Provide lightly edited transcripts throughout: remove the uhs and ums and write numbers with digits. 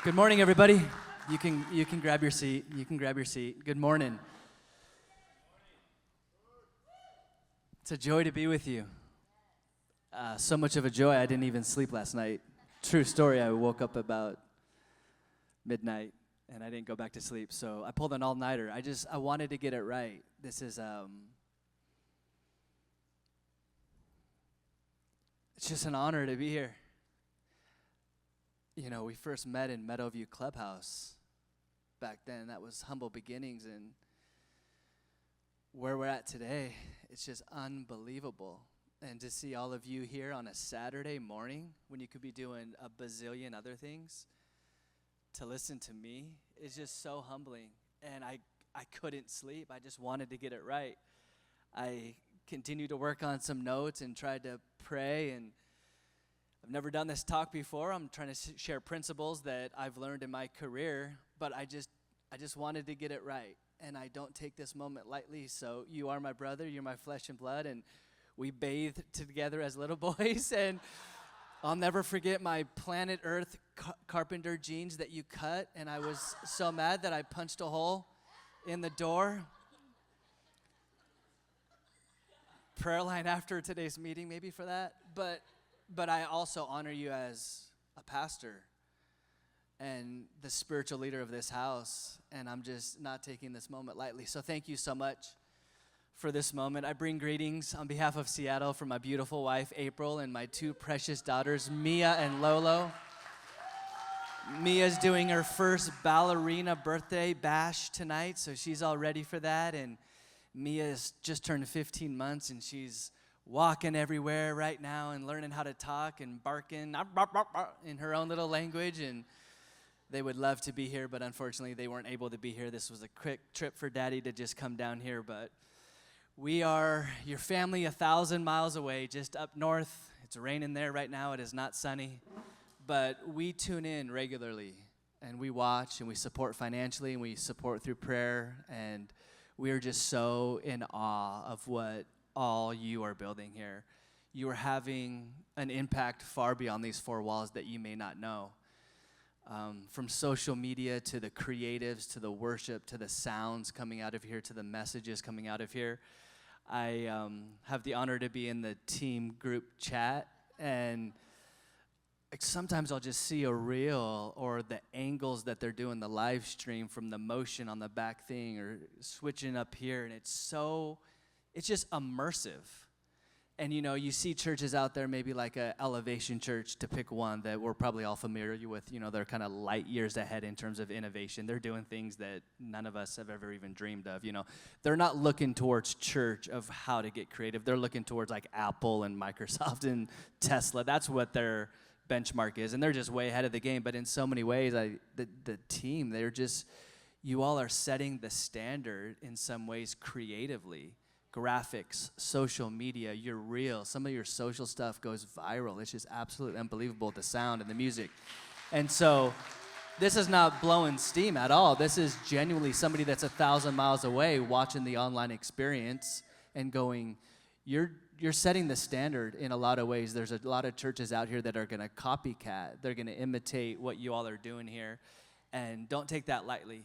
Good morning, everybody. You can grab your seat. You can grab your seat. Good morning. It's a joy to be with you. So much of a joy, I didn't even sleep last night. True story, I woke up about midnight, and I didn't go back to sleep. So I pulled an all-nighter. I wanted to get it right. This is, it's just an honor to be here. You know, we first met in Meadowview Clubhouse back then. That was humble beginnings, and where we're at today, it's just unbelievable. And to see all of you here on a Saturday morning when you could be doing a bazillion other things, to listen to me is just so humbling. And I couldn't sleep. I just wanted to get it right. I continued to work on some notes and tried to pray, and I've never done this talk before. I'm trying to share principles that I've learned in my career, but I just wanted to get it right. And I don't take this moment lightly. So you are my brother, you're my flesh and blood, and we bathed together as little boys. And I'll never forget my planet Earth carpenter jeans that you cut, and I was so mad that I punched a hole in the door. Prayer line after today's meeting, maybe for that. But I also honor you as a pastor and the spiritual leader of this house, and I'm just not taking this moment lightly. So thank you so much for this moment. I bring greetings on behalf of Seattle from my beautiful wife, April, and my two precious daughters, Mia and Lolo. Mia's doing her first ballerina birthday bash tonight, so she's all ready for that, and Mia's just turned 15 months, and she's walking everywhere right now and learning how to talk and barking in her own little language, and they would love to be here, but unfortunately they weren't able to be here. This was a quick trip for Daddy to just come down here, but we are your family 1,000 miles away, just up north. It's raining there right now. It is not sunny, but we tune in regularly, and we watch, and we support financially, and we support through prayer, and we are just so in awe of what all you are building here. You are having an impact far beyond these four walls that you may not know. From social media to the creatives, to the worship, to the sounds coming out of here, to the messages coming out of here. I have the honor to be in the team group chat, and sometimes I'll just see a reel or the angles that they're doing the live stream from the motion on the back thing or switching up here, and it's just immersive. And you know, you see churches out there, maybe like a Elevation Church, to pick one that we're probably all familiar with. You know, they're kind of light years ahead in terms of innovation. They're doing things that none of us have ever even dreamed of. You know, they're not looking towards church of how to get creative. They're looking towards like Apple and Microsoft and Tesla. That's what their benchmark is, and they're just way ahead of the game. But in so many ways, the team, you all are setting the standard in some ways creatively. Graphics, social media, you're real. Some of your social stuff goes viral. It's just absolutely unbelievable, the sound and the music. And so this is not blowing steam at all. This is genuinely somebody that's 1,000 miles away watching the online experience and going, you're setting the standard in a lot of ways. There's a lot of churches out here that are going to copycat. They're going to imitate what you all are doing here. And don't take that lightly.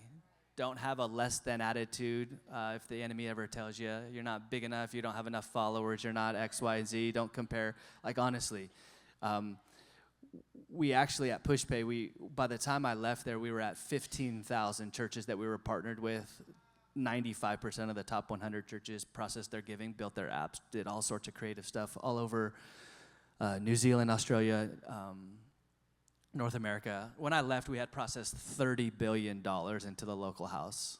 Don't have a less than attitude. If the enemy ever tells you you're not big enough, you don't have enough followers, you're not X, Y, Z, don't compare. Like, honestly, we actually at PushPay, by the time I left there, we were at 15,000 churches that we were partnered with. 95% of the top 100 churches processed their giving, built their apps, did all sorts of creative stuff all over New Zealand, Australia, North America. When I left, we had processed $30 billion into the local house.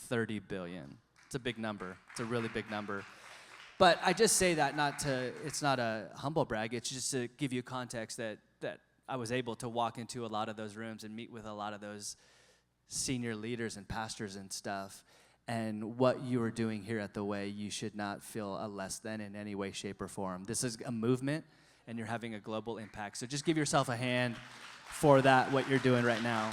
$30 billion. It's a big number. It's a really big number. But I just say that it's not a humble brag. It's just to give you context that I was able to walk into a lot of those rooms and meet with a lot of those senior leaders and pastors and stuff. And what you are doing here at The Way, you should not feel a less than in any way, shape, or form. This is a movement, and you're having a global impact. So just give yourself a hand for that, what you're doing right now.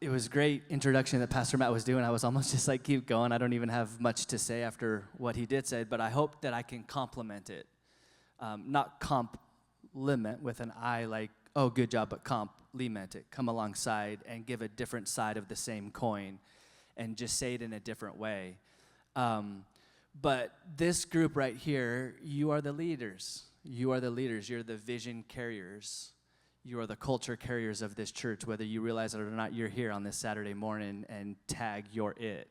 It was a great introduction that Pastor Matt was doing. I was almost just like, keep going. I don't even have much to say after what he did say, but I hope that I can complement it. Not Liment with an I like, oh, good job, but complement it. Come alongside and give a different side of the same coin and just say it in a different way. But this group right here, you are the leaders. You are the leaders. You're the vision carriers. You are the culture carriers of this church. Whether you realize it or not, you're here on this Saturday morning and tag you're it.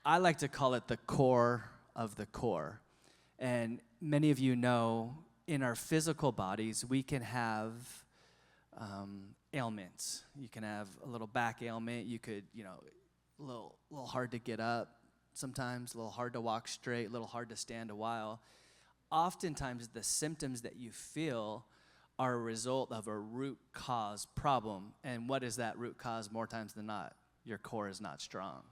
I like to call it the core of the core. And many of you know in our physical bodies, we can have ailments. You can have a little back ailment. You could, a little hard to get up sometimes, a little hard to walk straight, a little hard to stand a while. Oftentimes, the symptoms that you feel are a result of a root cause problem. And what is that root cause more times than not? Your core is not strong.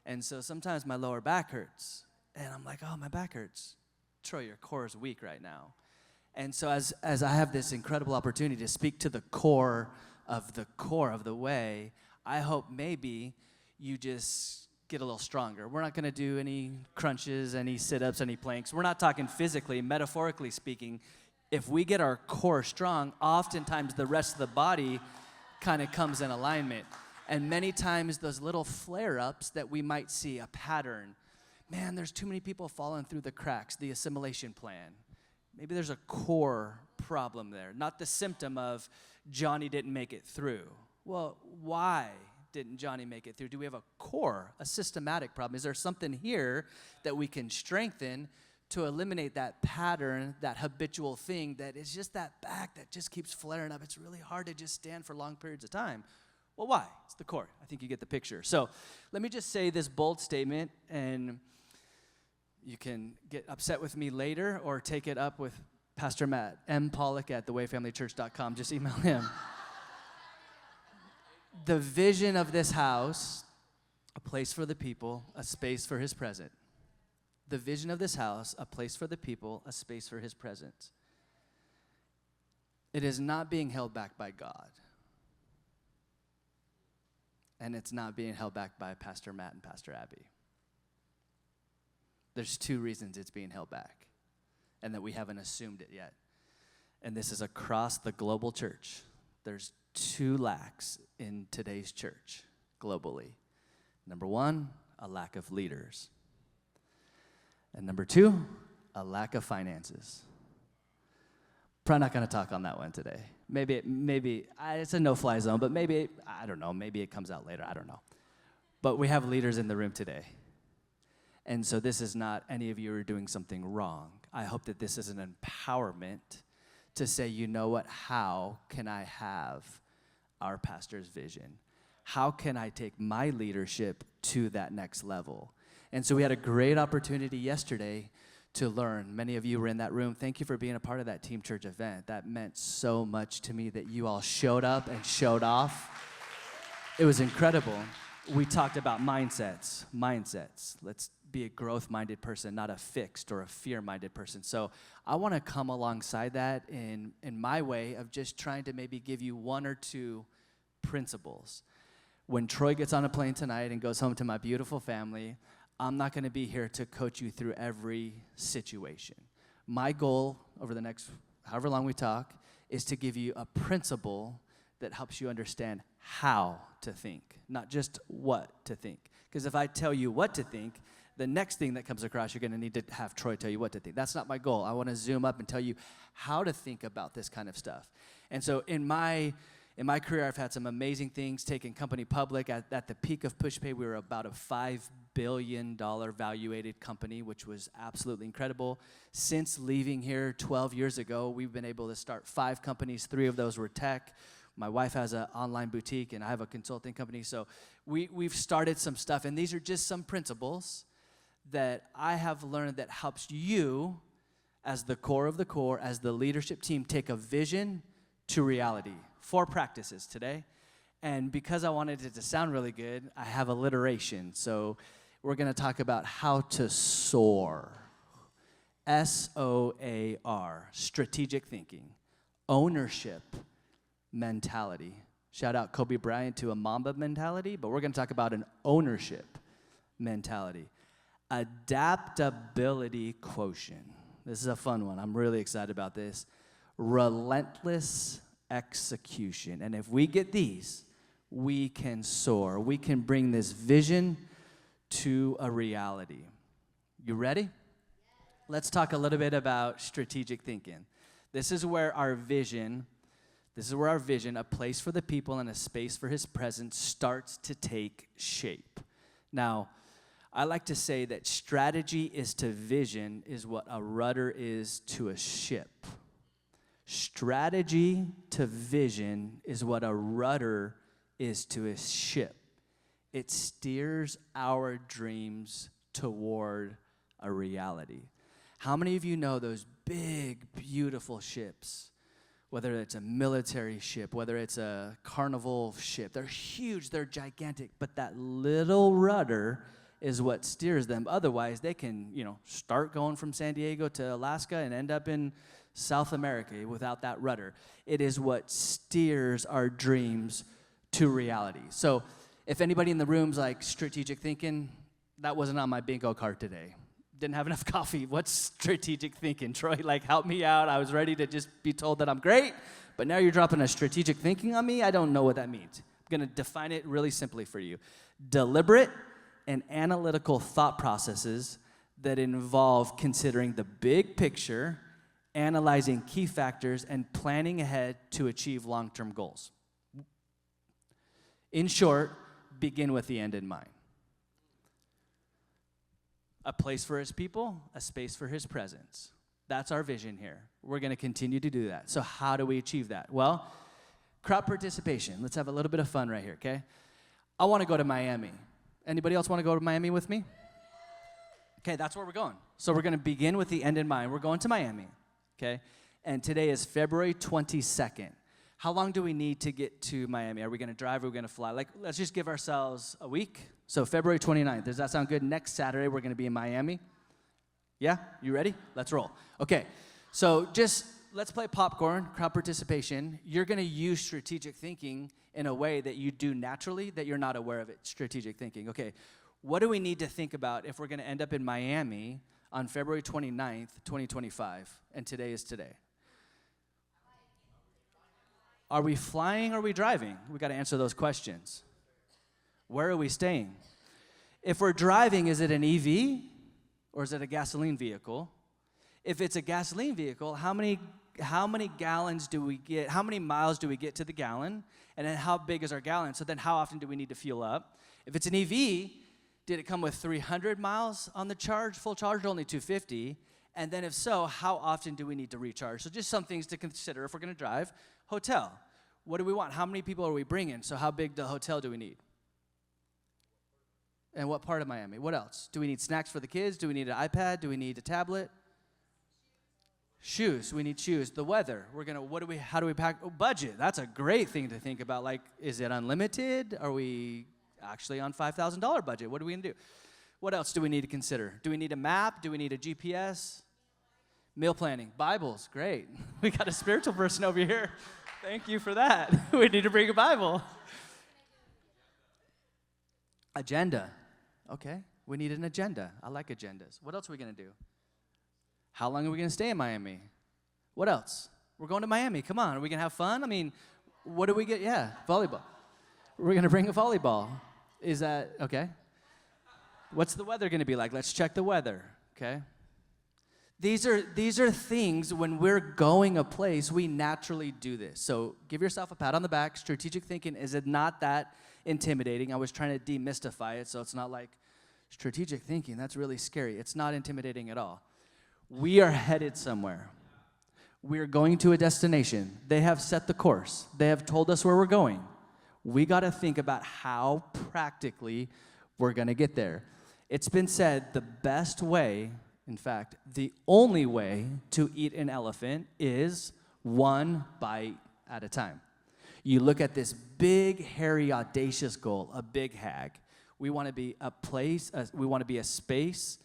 And so sometimes my lower back hurts. And I'm like, oh, my back hurts. Troy, your core is weak right now. And so as I have this incredible opportunity to speak to the core of the way, I hope maybe you just get a little stronger. We're not going to do any crunches, any sit-ups, any planks. We're not talking physically, metaphorically speaking. If we get our core strong, oftentimes the rest of the body kind of comes in alignment. And many times those little flare-ups that we might see, a pattern, man, there's too many people falling through the cracks, the assimilation plan. Maybe there's a core problem there, not the symptom of Johnny didn't make it through. Well, why didn't Johnny make it through? Do we have a core, a systematic problem? Is there something here that we can strengthen to eliminate that pattern, that habitual thing that is just that back that just keeps flaring up? It's really hard to just stand for long periods of time. Well, why? It's the core. I think you get the picture. So let me just say this bold statement, and you can get upset with me later or take it up with Pastor Matt, Pollock at thewayfamilychurch.com. Just email him. The vision of this house, a place for the people, a space for his presence. The vision of this house, a place for the people, a space for his presence. It is not being held back by God. And it's not being held back by Pastor Matt and Pastor Abby. There's two reasons it's being held back, and that we haven't assumed it yet. And this is across the global church. There's two lacks in today's church globally. Number one, a lack of leaders. And number two, a lack of finances. Probably not going to talk on that one today. Maybe it's a no-fly zone, but I don't know, maybe it comes out later, I don't know. But we have leaders in the room today. And so this is not any of you are doing something wrong. I hope that this is an empowerment to say, you know what, how can I have our pastor's vision? How can I take my leadership to that next level? And so we had a great opportunity yesterday to learn. Many of you were in that room. Thank you for being a part of that Team Church event. That meant so much to me that you all showed up and showed off. It was incredible. We talked about mindsets. Let's be a growth-minded person, not a fixed or a fear-minded person. So I want to come alongside that in my way of just trying to maybe give you one or two principles. When Troy gets on a plane tonight and goes home to my beautiful family, I'm not going to be here to coach you through every situation. My goal over the next however long we talk is to give you a principle that helps you understand how to think, not just what to think. Because if I tell you what to think, the next thing that comes across, you're going to need to have Troy tell you what to think. That's not my goal. I want to zoom up and tell you how to think about this kind of stuff. And so in my career, I've had some amazing things, taking company public. At the peak of PushPay, we were about a $5 billion valuated company, which was absolutely incredible. Since leaving here 12 years ago, we've been able to start 5 companies. 3 of those were tech. My wife has an online boutique, and I have a consulting company. So we've started some stuff, and these are just some principles that I have learned that helps you as the core of the core, as the leadership team, take a vision to reality. 4 practices today. And because I wanted it to sound really good, I have alliteration. So we're going to talk about how to SOAR. SOAR, strategic thinking, ownership mentality. Shout out Kobe Bryant to a Mamba mentality, but we're going to talk about an ownership mentality. Adaptability quotient. This is a fun one. I'm really excited about this. Relentless execution. And if we get these, we can soar. We can bring this vision to a reality. You ready? Let's talk a little bit about strategic thinking. This is where our vision, a place for the people and a space for his presence, starts to take shape. Now, I like to say that strategy is to vision is what a rudder is to a ship. Strategy to vision is what a rudder is to a ship. It steers our dreams toward a reality. How many of you know those big, beautiful ships? Whether it's a military ship, whether it's a carnival ship, they're huge, they're gigantic, but that little rudder is what steers them. Otherwise, they can, start going from San Diego to Alaska and end up in South America without that rudder. It is what steers our dreams to reality. So if anybody in the room's like strategic thinking, that wasn't on my bingo card today. Didn't have enough coffee. What's strategic thinking? Troy, help me out. I was ready to just be told that I'm great, but now you're dropping a strategic thinking on me? I don't know what that means. I'm going to define it really simply for you. Deliberate and analytical thought processes that involve considering the big picture, analyzing key factors, and planning ahead to achieve long-term goals. In short, begin with the end in mind. A place for his people, a space for his presence. That's our vision here. We're going to continue to do that. So how do we achieve that? Well, crowd participation. Let's have a little bit of fun right here, okay? I want to go to Miami. Anybody else want to go to Miami with me? Okay, that's where we're going. So we're going to begin with the end in mind. We're going to Miami, okay? And today is February 22nd. How long do we need to get to Miami? Are we going to drive? Are we going to fly? Let's just give ourselves a week. So February 29th. Does that sound good? Next Saturday, we're going to be in Miami. Yeah? You ready? Let's roll. Okay. So let's play popcorn, crowd participation. You're going to use strategic thinking in a way that you do naturally that you're not aware of it, strategic thinking. Okay. What do we need to think about if we're going to end up in Miami on February 29th, 2025? And today is today. Are we flying or are we driving? We got to answer those questions. Where are we staying? If we're driving, is it an EV or is it a gasoline vehicle? If it's a gasoline vehicle, how many gallons do we get? How many miles do we get to the gallon? And then how big is our gallon? So then how often do we need to fuel up? If it's an EV, did it come with 300 miles on the charge, full charge, or only 250? And then if so, how often do we need to recharge? So just some things to consider if we're going to drive. Hotel. What do we want? How many people are we bringing? So how big the hotel do we need? And what part of Miami? What else? Do we need snacks for the kids? Do we need an iPad? Do we need a tablet? Shoes. We need shoes. The weather. How do we pack? Oh, budget. That's a great thing to think about. Is it unlimited? Are we actually on $5,000 budget? What are we going to do? What else do we need to consider? Do we need a map? Do we need a GPS? Meal planning. Bibles. Great. We got a spiritual person over here. Thank you for that. We need to bring a Bible. Agenda. Okay. We need an agenda. I like agendas. What else are we going to do? How long are we going to stay in Miami? What else? We're going to Miami. Come on. Are we going to have fun? I mean, what do we get? Yeah, volleyball. We're going to bring a volleyball. Is that okay? What's the weather going to be like? Let's check the weather. Okay. These are things when we're going a place, we naturally do this. So give yourself a pat on the back. Strategic thinking is not that intimidating. I was trying to demystify it, so it's not like strategic thinking. That's really scary. It's not intimidating at all. We are headed somewhere. We're going to a destination. They have set the course. They have told us where we're going. We got to think about how practically we're going to get there. It's been said the best way, in fact, the only way to eat an elephant is one bite at a time. You look at this big, hairy, audacious goal, a big hag. We want to be a place, we want to be a space,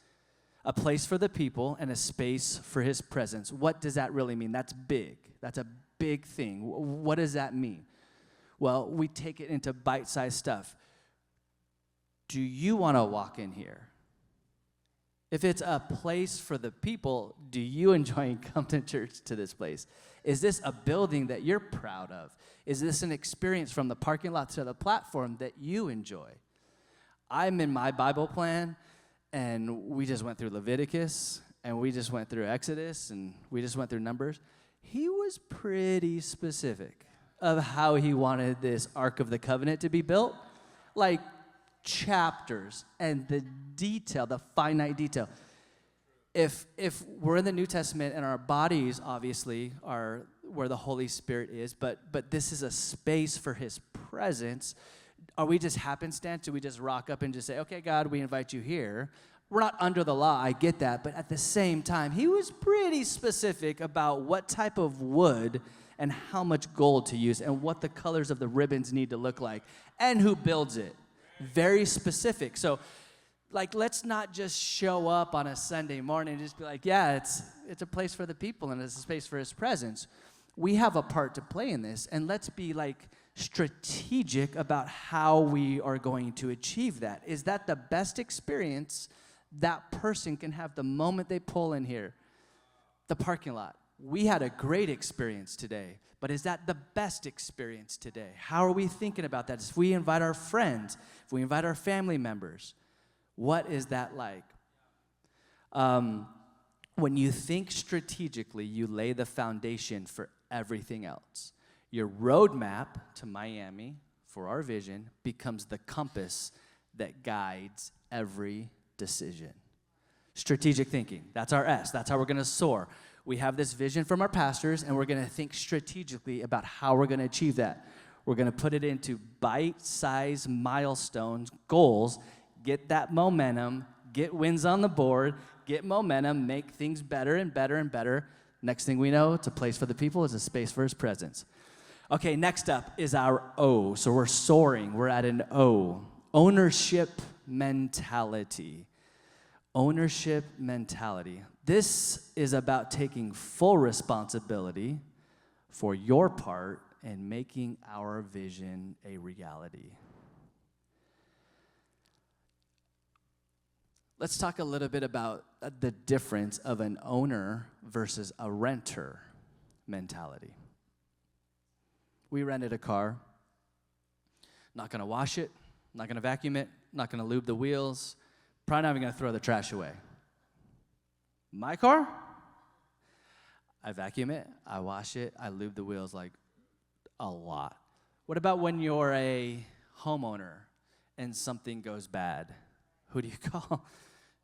a place for the people, and a space for his presence. What does that really mean? That's big. That's a big thing. What does that mean? Well, we take it into bite-sized stuff. Do you want to walk in here? If it's a place for the people, do you enjoy coming to church to this place? Is this a building that you're proud of? Is this an experience from the parking lot to the platform that you enjoy? I'm in my Bible plan, and we just went through Leviticus, and we just went through Exodus, and we just went through Numbers. He was pretty specific of how he wanted this Ark of the Covenant to be built. Like chapters and the detail, the finite detail. If we're in the New Testament and our bodies obviously are where the Holy Spirit is, but this is a space for his presence, are we just happenstance? Do we just rock up and just say, okay, God, we invite you here? We're not under the law, I get that, but at the same time, he was pretty specific about what type of wood and how much gold to use and what the colors of the ribbons need to look like and who builds it. Very specific. So, like, let's not just show up on a Sunday morning and just be like, yeah, it's a place for the people and it's a space for his presence. We have a part to play in this, and let's be, like, strategic about how we are going to achieve that. Is that the best experience that person can have the moment they pull in here? The parking lot. We had a great experience today, but is that the best experience today? How are we thinking about that? If we invite our friends, if we invite our family members, what is that like? When you think strategically, you lay the foundation for everything else. Your roadmap to Miami for our vision becomes the compass that guides every decision. Strategic thinking, that's our S. That's how we're going to soar. We have this vision from our pastors, and we're going to think strategically about how we're going to achieve that. We're going to put it into bite-sized milestones, goals, get that momentum, get wins on the board, get momentum, make things better and better and better. Next thing we know, it's a place for the people, it's a space for his presence. Okay, next up is our O. So we're soaring. We're at an O. Ownership mentality. Ownership mentality. This is about taking full responsibility for your part in making our vision a reality. Let's talk a little bit about the difference of an owner versus a renter mentality. We rented a car. Not going to wash it, not going to vacuum it, not going to lube the wheels, probably not even going to throw the trash away. My car, I vacuum it, I wash it, I lube the wheels like a lot. What about when you're a homeowner and something goes bad? Who do you call?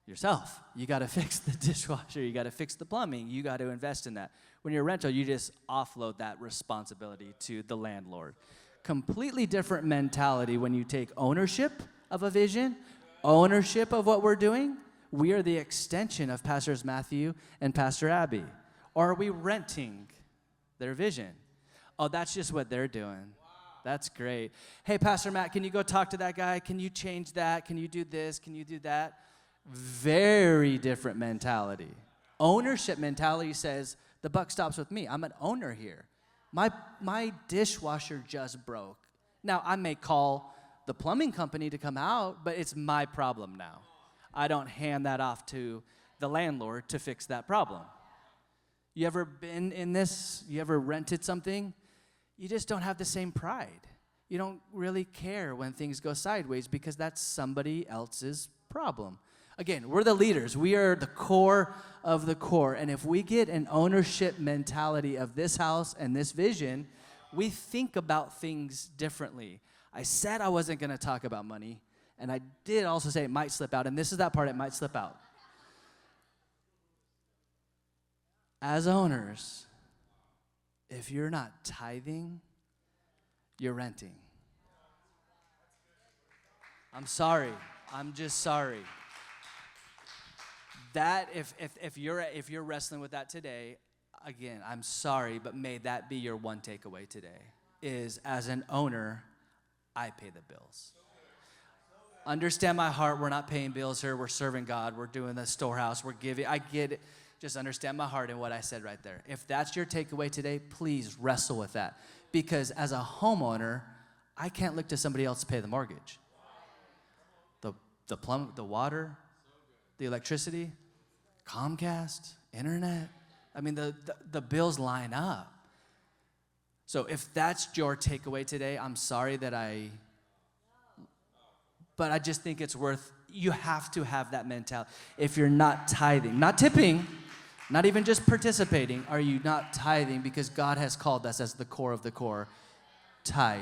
Yourself. You got to fix the dishwasher, you got to fix the plumbing, you got to invest in that. When you're a rental, you just offload that responsibility to the landlord. Completely different mentality when you take ownership of a vision, ownership of what we're doing. We are the extension of Pastors Matthew and Pastor Abby. Or are we renting their vision? Oh, that's just what they're doing. That's great. Hey, Pastor Matt, can you go talk to that guy? Can you change that? Can you do this? Can you do that? Very different mentality. Ownership mentality says, the buck stops with me. I'm an owner here. My dishwasher just broke. Now, I may call the plumbing company to come out, but it's my problem now. I don't hand that off to the landlord to fix that problem. You ever been in this? You ever rented something? You just don't have the same pride. You don't really care when things go sideways because that's somebody else's problem. Again, we're the leaders. We are the core of the core. And if we get an ownership mentality of this house and this vision, we think about things differently. I said I wasn't going to talk about money, and I did also say it might slip out, and this is that part, it might slip out. As owners, if you're not tithing, you're renting. I'm sorry. I'm just sorry. That if you're wrestling with that today, again, I'm sorry, but may that be your one takeaway today, is as an owner, I pay the bills. Understand my heart, we're not paying bills here, we're serving God, we're doing the storehouse, we're giving, I get it. Just understand my heart and what I said right there. If that's your takeaway today, please wrestle with that. Because as a homeowner, I can't look to somebody else to pay the mortgage. The water, The electricity, Comcast, internet. I mean, the bills line up. So if that's your takeaway today, I'm sorry but I just think it's you have to have that mentality. If you're not tithing, not tipping, not even just participating, are you not tithing? Because God has called us as the core of the core, tithe.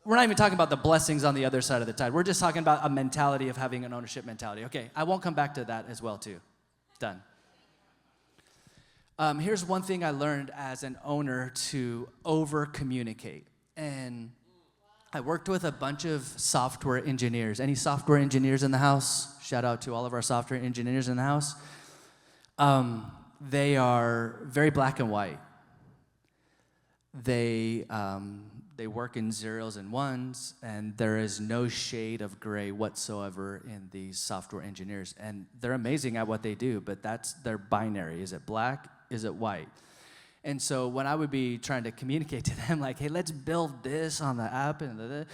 We're not even talking about the blessings on the other side of the tithe. We're just talking about a mentality of having an ownership mentality. Okay, I won't come back to that as well too. Done. Here's one thing I learned as an owner to over-communicate. And I worked with a bunch of software engineers. Any software engineers in the house? Shout out to all of our software engineers in the house. They are very black and white. They work in zeros and ones, and there is no shade of gray whatsoever in these software engineers. And they're amazing at what they do, but that's their binary. Is it black? Is it white? And so when I would be trying to communicate to them, like, hey, let's build this on the app, and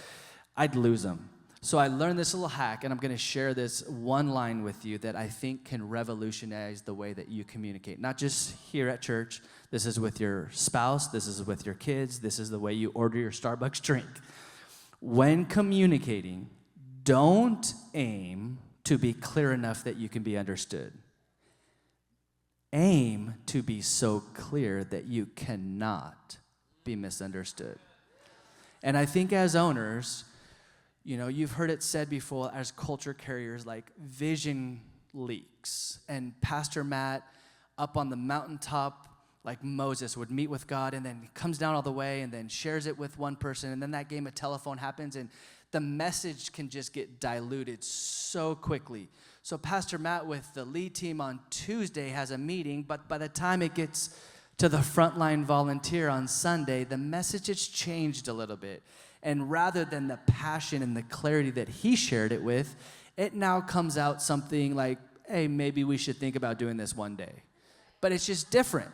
I'd lose them. So I learned this little hack, and I'm going to share this one line with you that I think can revolutionize the way that you communicate. Not just here at church. This is with your spouse. This is with your kids. This is the way you order your Starbucks drink. When communicating, don't aim to be clear enough that you can be understood. Aim to be so clear that you cannot be misunderstood. And I think as owners, you've heard it said before as culture carriers, like vision leaks. And Pastor Matt up on the mountaintop, like Moses, would meet with God and then he comes down all the way and then shares it with one person. And then that game of telephone happens and the message can just get diluted so quickly. So Pastor Matt with the lead team on Tuesday has a meeting, but by the time it gets to the frontline volunteer on Sunday, the message has changed a little bit. And rather than the passion and the clarity that he shared it with, it now comes out something like, hey, maybe we should think about doing this one day. But it's just different.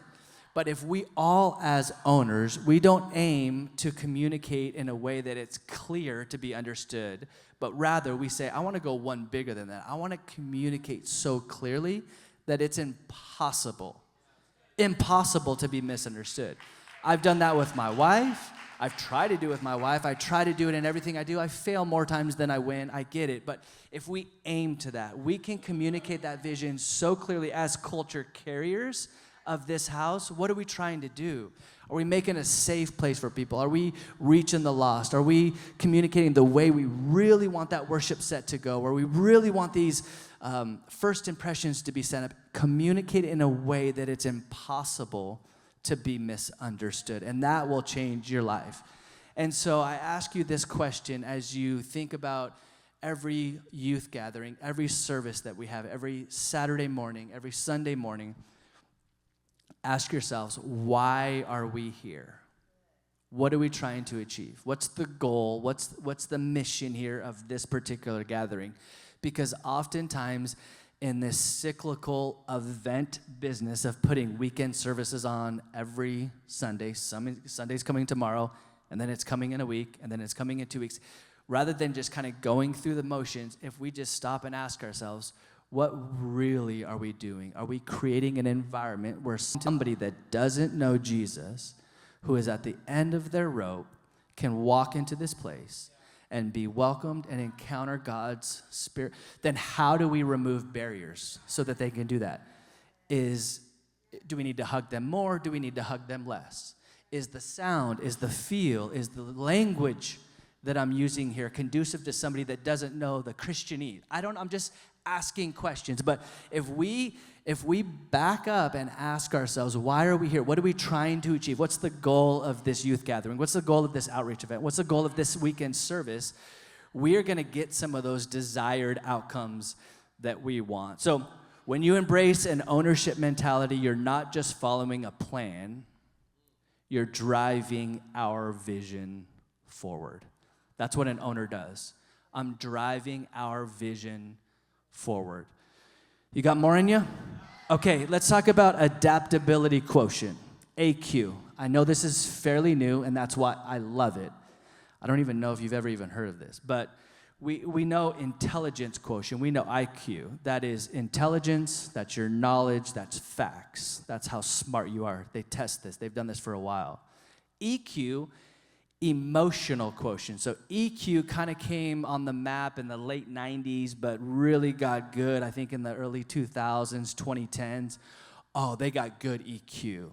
But if we all as owners, we don't aim to communicate in a way that it's clear to be understood, but rather we say, I want to go one bigger than that. I want to communicate so clearly that it's impossible to be misunderstood. I've done that with my wife. I've tried to do it with my wife. I try to do it in everything I do. I fail more times than I win. I get it. But if we aim to that, we can communicate that vision so clearly as culture carriers of this house. What are we trying to do? Are we making a safe place for people? Are we reaching the lost? Are we communicating the way we really want that worship set to go? Or we really want these first impressions to be set up? Communicate in a way that it's impossible to be misunderstood, and that will change your life. And so I ask you this question as you think about every youth gathering, every service that we have, every Saturday morning, every Sunday morning. Ask yourselves, why are we here? What are we trying to achieve? What's the goal? What's the mission here of this particular gathering? Because oftentimes in this cyclical event business of putting weekend services on every Sunday, Sunday's coming tomorrow, and then it's coming in a week, and then it's coming in 2 weeks, rather than just kind of going through the motions, if we just stop and ask ourselves, what really are we doing? Are we creating an environment where somebody that doesn't know Jesus, who is at the end of their rope, can walk into this place and be welcomed and encounter God's Spirit? Then how do we remove barriers so that they can do that? Do we need to hug them more? Do we need to hug them less? Is the sound, is the feel, is the language that I'm using here conducive to somebody that doesn't know the Christianese? I'm just asking questions. But if we back up and ask ourselves, why are we here? What are we trying to achieve? What's the goal of this youth gathering? What's the goal of this outreach event? What's the goal of this weekend service? We are going to get some of those desired outcomes that we want. So when you embrace an ownership mentality, you're not just following a plan, you're driving our vision forward. That's what an owner does. I'm driving our vision forward. You got more in you? Okay, let's talk about adaptability quotient, AQ. I know this is fairly new, and that's why I love it. I don't even know if you've ever even heard of this, but We know intelligence quotient. We know IQ. That is intelligence, that's your knowledge, that's facts. That's how smart you are. They test this. They've done this for a while. EQ, emotional quotient. So EQ kind of came on the map in the late 90s, but really got good, I think, in the early 2000s, 2010s. Oh, they got good EQ.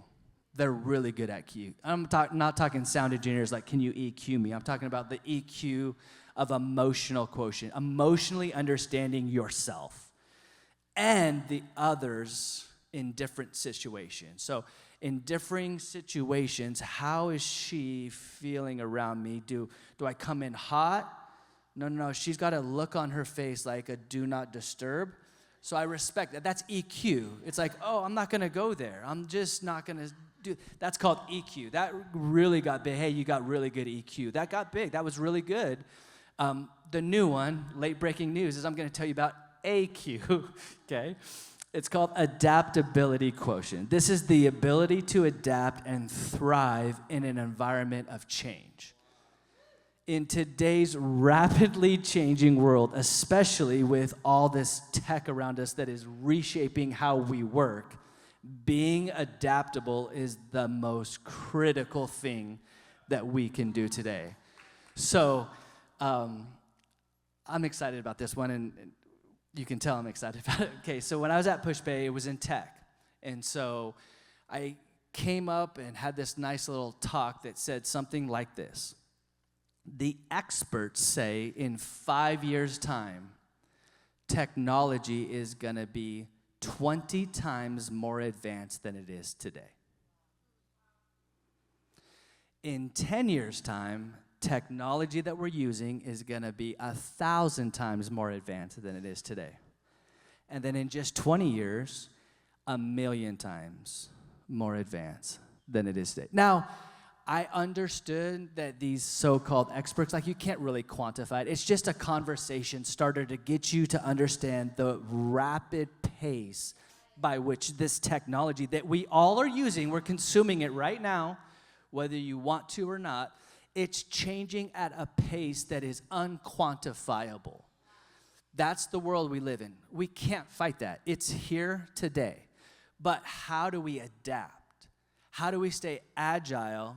They're really good at EQ. I'm not talking sound engineers like, can you EQ me? I'm talking about the EQ of emotional quotient, emotionally understanding yourself and the others in different situations. So in differing situations, how is she feeling around me? Do I come in hot? No. She's got a look on her face like a do not disturb. So I respect that. That's EQ. It's like, oh, I'm not going to go there. I'm just not going to do. That's called EQ. That really got big. Hey, you got really good EQ. That got big. That was really good. The new one, late breaking news, is I'm going to tell you about AQ, okay? It's called Adaptability Quotient. This is the ability to adapt and thrive in an environment of change. In today's rapidly changing world, especially with all this tech around us that is reshaping how we work, being adaptable is the most critical thing that we can do today. So I'm excited about this one, and you can tell I'm excited about it. Okay, so when I was at PushPay, it was in tech. And so I came up and had this nice little talk that said something like this. The experts say in 5 years' time, technology is going to be 20 times more advanced than it is today. In 10 years' time, technology that we're using is going to be 1,000 times more advanced than it is today. And then in just 20 years, 1,000,000 times more advanced than it is today. Now, I understood that these so-called experts, like you can't really quantify it. It's just a conversation starter to get you to understand the rapid pace by which this technology that we all are using, we're consuming it right now, whether you want to or not, it's changing at a pace that is unquantifiable. That's the world we live in. We can't fight that. It's here today. But how do we adapt? How do we stay agile?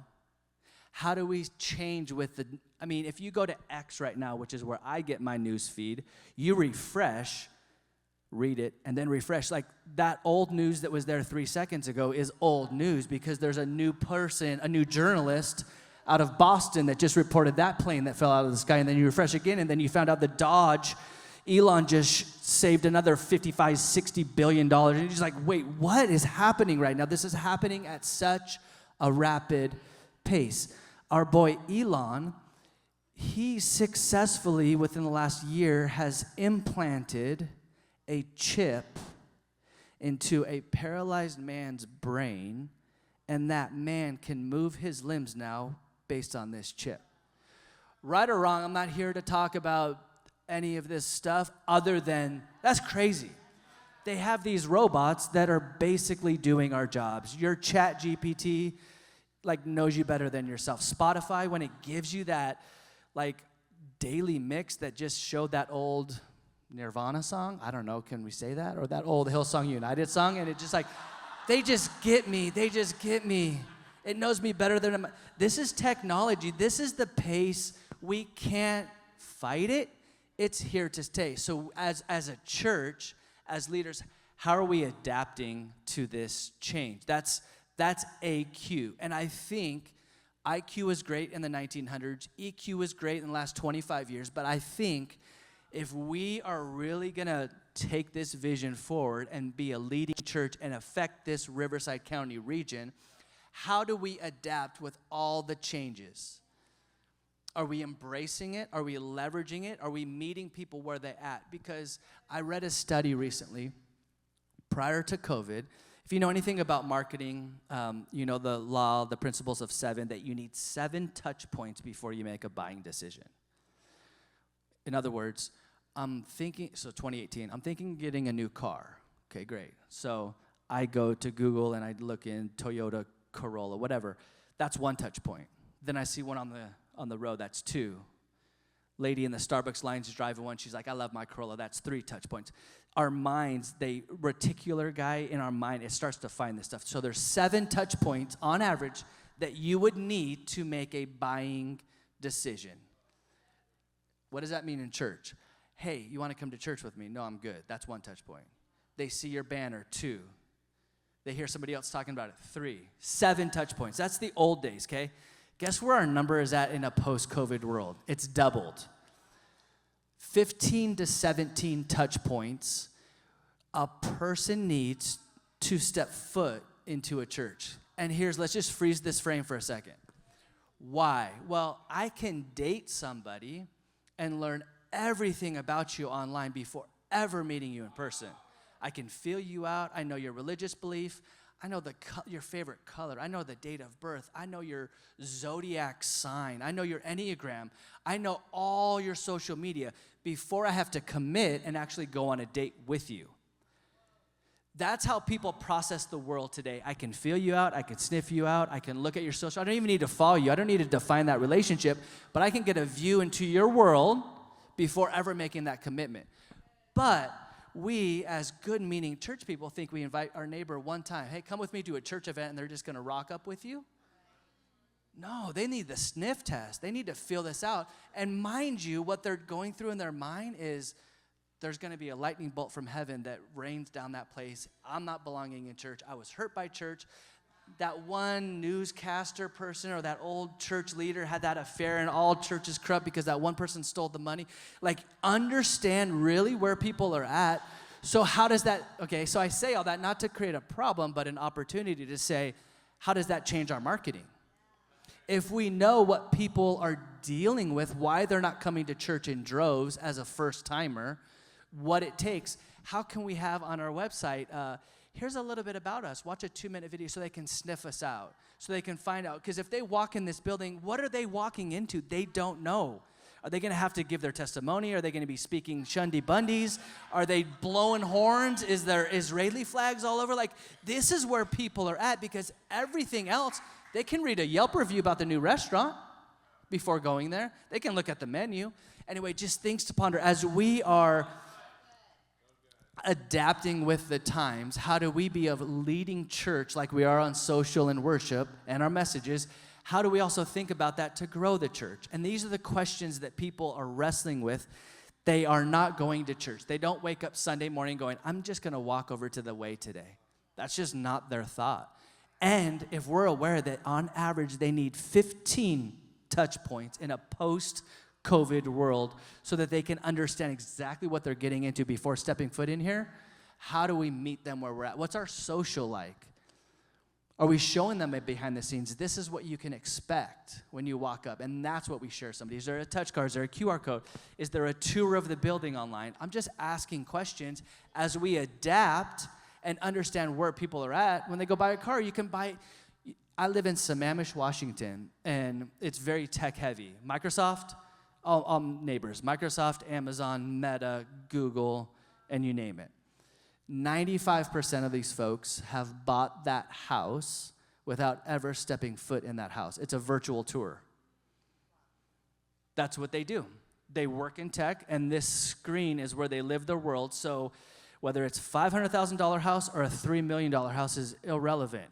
How do we change with the, if you go to X right now, which is where I get my news feed, you refresh, read it, and then refresh. Like that old news that was there 3 seconds ago is old news because there's a new person, a new journalist out of Boston that just reported that plane that fell out of the sky, and then you refresh again, and then you found out the Dodge, Elon just saved another $55-60 billion, and you're just like, wait, what is happening right now? This is happening at such a rapid pace. Our boy Elon, he successfully, within the last year, has implanted a chip into a paralyzed man's brain, and that man can move his limbs now based on this chip. Right or wrong, I'm not here to talk about any of this stuff other than, that's crazy. They have these robots that are basically doing our jobs. Your Chat GPT, knows you better than yourself. Spotify, when it gives you that, daily mix that just showed that old Nirvana song, I don't know, can we say that? Or that old Hillsong United song, and it just they just get me. It knows me better than, this is technology. This is the pace. We can't fight it. It's here to stay. So as a church, as leaders, how are we adapting to this change? That's AQ. And I think IQ was great in the 1900s. EQ was great in the last 25 years. But I think if we are really going to take this vision forward and be a leading church and affect this Riverside County region, how do we adapt with all the changes? Are we embracing it? Are we leveraging it? Are we meeting people where they're at? Because I read a study recently, prior to COVID. If you know anything about marketing, you know the law, the principles of 7, that you need 7 touch points before you make a buying decision. In other words, I'm thinking, so 2018, I'm thinking getting a new car. Okay, great. So I go to Google and I look in Toyota Corolla, whatever. That's 1 touch point. Then I see one on the road, that's 2. lady in the Starbucks line is driving one. She's like, I love my Corolla. That's 3 touch points. Our minds, the reticular guy in our mind, it starts to find this stuff. So there's 7 touch points on average that you would need to make a buying decision. What does that mean in church? Hey, you want to come to church with me? No, I'm good. That's 1 touch point. They see your banner, 2. They hear somebody else talking about it, 3. 7 touch points. That's the old days, okay? Guess where our number is at in a post-COVID world? It's doubled. 15 to 17 touch points a person needs to step foot into a church. And let's just freeze this frame for a second. Why? Well, I can date somebody and learn everything about you online before ever meeting you in person. I can feel you out. I know your religious belief. I know your favorite color. I know the date of birth. I know your zodiac sign. I know your Enneagram. I know all your social media before I have to commit and actually go on a date with you. That's how people process the world today. I can feel you out. I can sniff you out. I can look at your social. I don't even need to follow you. I don't need to define that relationship, but I can get a view into your world before ever making that commitment. But we, as good-meaning church people, think we invite our neighbor one time. Hey, come with me to a church event, and they're just going to rock up with you? No, they need the sniff test. They need to feel this out. And mind you, what they're going through in their mind is there's going to be a lightning bolt from heaven that rains down that place. I'm not belonging in church. I was hurt by church. That one newscaster person or that old church leader had that affair and all church is corrupt because that one person stole the money. Like, understand really where people are at. So how does that, so I say all that not to create a problem, but an opportunity to say, how does that change our marketing? If we know what people are dealing with, why they're not coming to church in droves as a first-timer, what it takes, how can we have on our website, here's a little bit about us. Watch a 2-minute video so they can sniff us out, so they can find out. Because if they walk in this building, what are they walking into? They don't know. Are they going to have to give their testimony? Are they going to be speaking shundi bundis? Are they blowing horns? Is there Israeli flags all over? Like, this is where people are at, because everything else, they can read a Yelp review about the new restaurant before going there. They can look at the menu. Anyway, just things to ponder. As we are adapting with the times, how do we be a leading church like we are on social and worship and our messages? How do we also think about that to grow the church? And these are the questions that people are wrestling with. They are not going to church. They don't wake up Sunday morning going, I'm just going to walk over to the way today. That's just not their thought. And if we're aware that on average they need 15 touch points in a post-COVID world so that they can understand exactly what they're getting into before stepping foot in here, how do we meet them where we're at? What's our social like? Are we showing them behind the scenes? This is what you can expect when you walk up, and that's what we share somebody. Is there a touch card? Is there a QR code? Is there a tour of the building online? I'm just asking questions as we adapt and understand where people are at. When they go buy a car, you can buy. I live in Sammamish, Washington, and it's very tech heavy. Microsoft, all neighbors. Microsoft, Amazon, Meta, Google, and you name it. 95% of these folks have bought that house without ever stepping foot in that house. It's a virtual tour. That's what they do. They work in tech, and this screen is where they live their world. So whether it's $500,000 house or a $3 million house is irrelevant.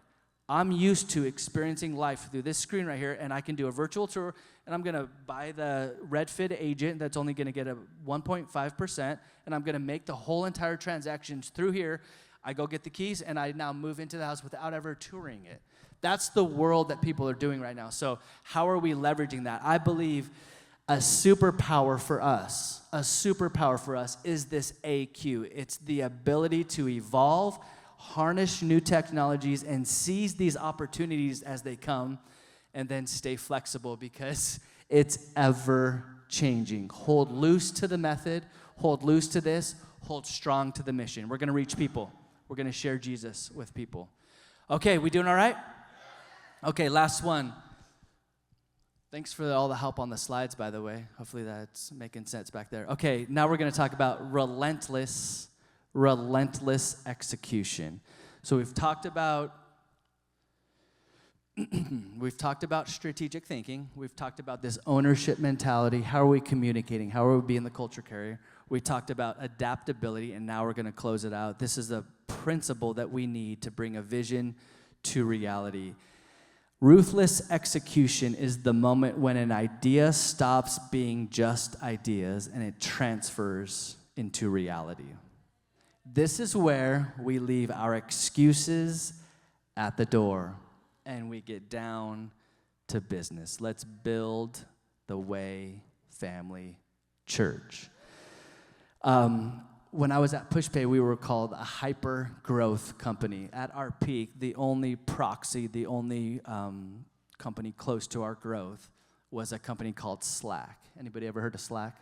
I'm used to experiencing life through this screen right here, and I can do a virtual tour, and I'm going to buy the Redfin agent that's only going to get a 1.5%, and I'm going to make the whole entire transaction through here. I go get the keys, and I now move into the house without ever touring it. That's the world that people are doing right now. So how are we leveraging that? I believe a superpower for us is this AQ. It's the ability to evolve, harness new technologies, and seize these opportunities as they come, and then stay flexible because it's ever changing. Hold loose to the method, hold loose to this, hold strong to the mission. We're going to reach people. We're going to share Jesus with people. Okay, we doing all right? Okay, last one. Thanks for all the help on the slides, by the way. Hopefully that's making sense back there. Okay, now we're going to talk about relentless execution. So we've talked about we've talked about strategic thinking. We've talked about this ownership mentality. How are we communicating? How are we being the culture carrier? We talked about adaptability, and now we're going to close it out. This is the principle that we need to bring a vision to reality. Ruthless execution is the moment when an idea stops being just ideas and it transfers into reality. This is where we leave our excuses at the door and we get down to business. Let's build the way family church. When I was at PushPay, we were called a hyper-growth company. At our peak, the only proxy, the only company close to our growth was a company called Slack. Anybody ever heard of Slack?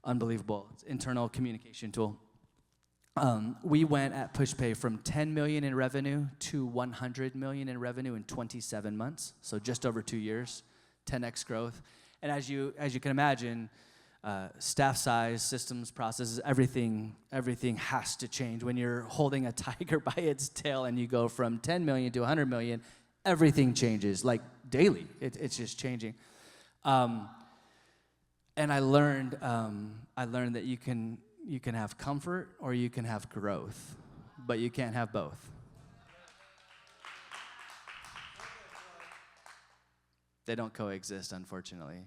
Unbelievable. It's an internal communication tool. We went at PushPay from 10 million in revenue to 100 million in revenue in 27 months, so just over 2 years, 10x growth. And as you can imagine, staff size, systems, processes, everything has to change. When you're holding a tiger by its tail and you go from 10 million to 100 million, everything changes, like daily. It's just changing. And I learned that you can have comfort or you can have growth, but you can't have both. They don't coexist, unfortunately.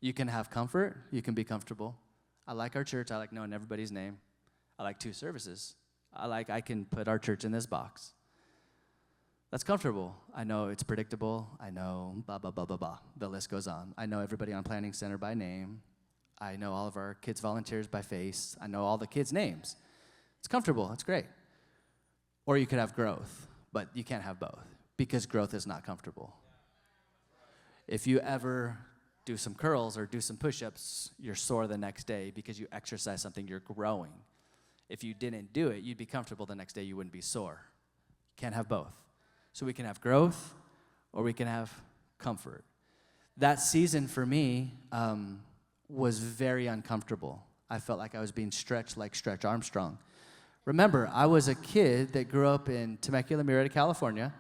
You can have comfort, you can be comfortable. I like our church, I like knowing everybody's name. I like 2 services. I can put our church in this box. That's comfortable. I know it's predictable. I know blah, blah, blah, blah, blah. The list goes on. I know everybody on Planning Center by name. I know all of our kids' volunteers by face. I know all the kids' names. It's comfortable. It's great. Or you could have growth, but you can't have both because growth is not comfortable. If you ever do some curls or do some push-ups, you're sore the next day because you exercise something, you're growing. If you didn't do it, you'd be comfortable the next day, you wouldn't be sore. Can't have both. So we can have growth or we can have comfort. That season for me was very uncomfortable. I felt like I was being stretched like Stretch Armstrong. Remember, I was a kid that grew up in Temecula, Murrieta, California,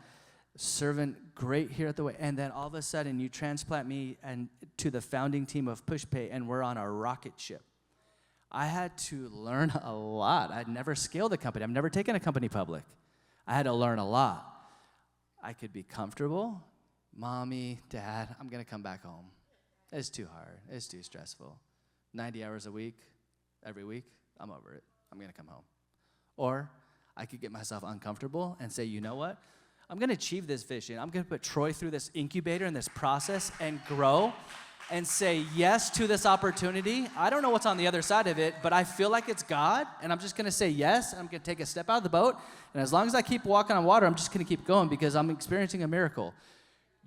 servant great here at the way, and then all of a sudden you transplant me and to the founding team of PushPay, and we're on a rocket ship. I had to learn a lot. I'd never scaled a company. I've never taken a company public. I had to learn a lot. I could be comfortable. Mommy, Dad, I'm going to come back home. It's too hard. It's too stressful. 90 hours a week, every week, I'm over it. I'm going to come home. Or I could get myself uncomfortable and say, you know what? I'm going to achieve this vision. I'm going to put Troy through this incubator and this process and grow and say yes to this opportunity. I don't know what's on the other side of it, but I feel like it's God, and I'm just going to say yes, and I'm going to take a step out of the boat, and as long as I keep walking on water, I'm just going to keep going because I'm experiencing a miracle.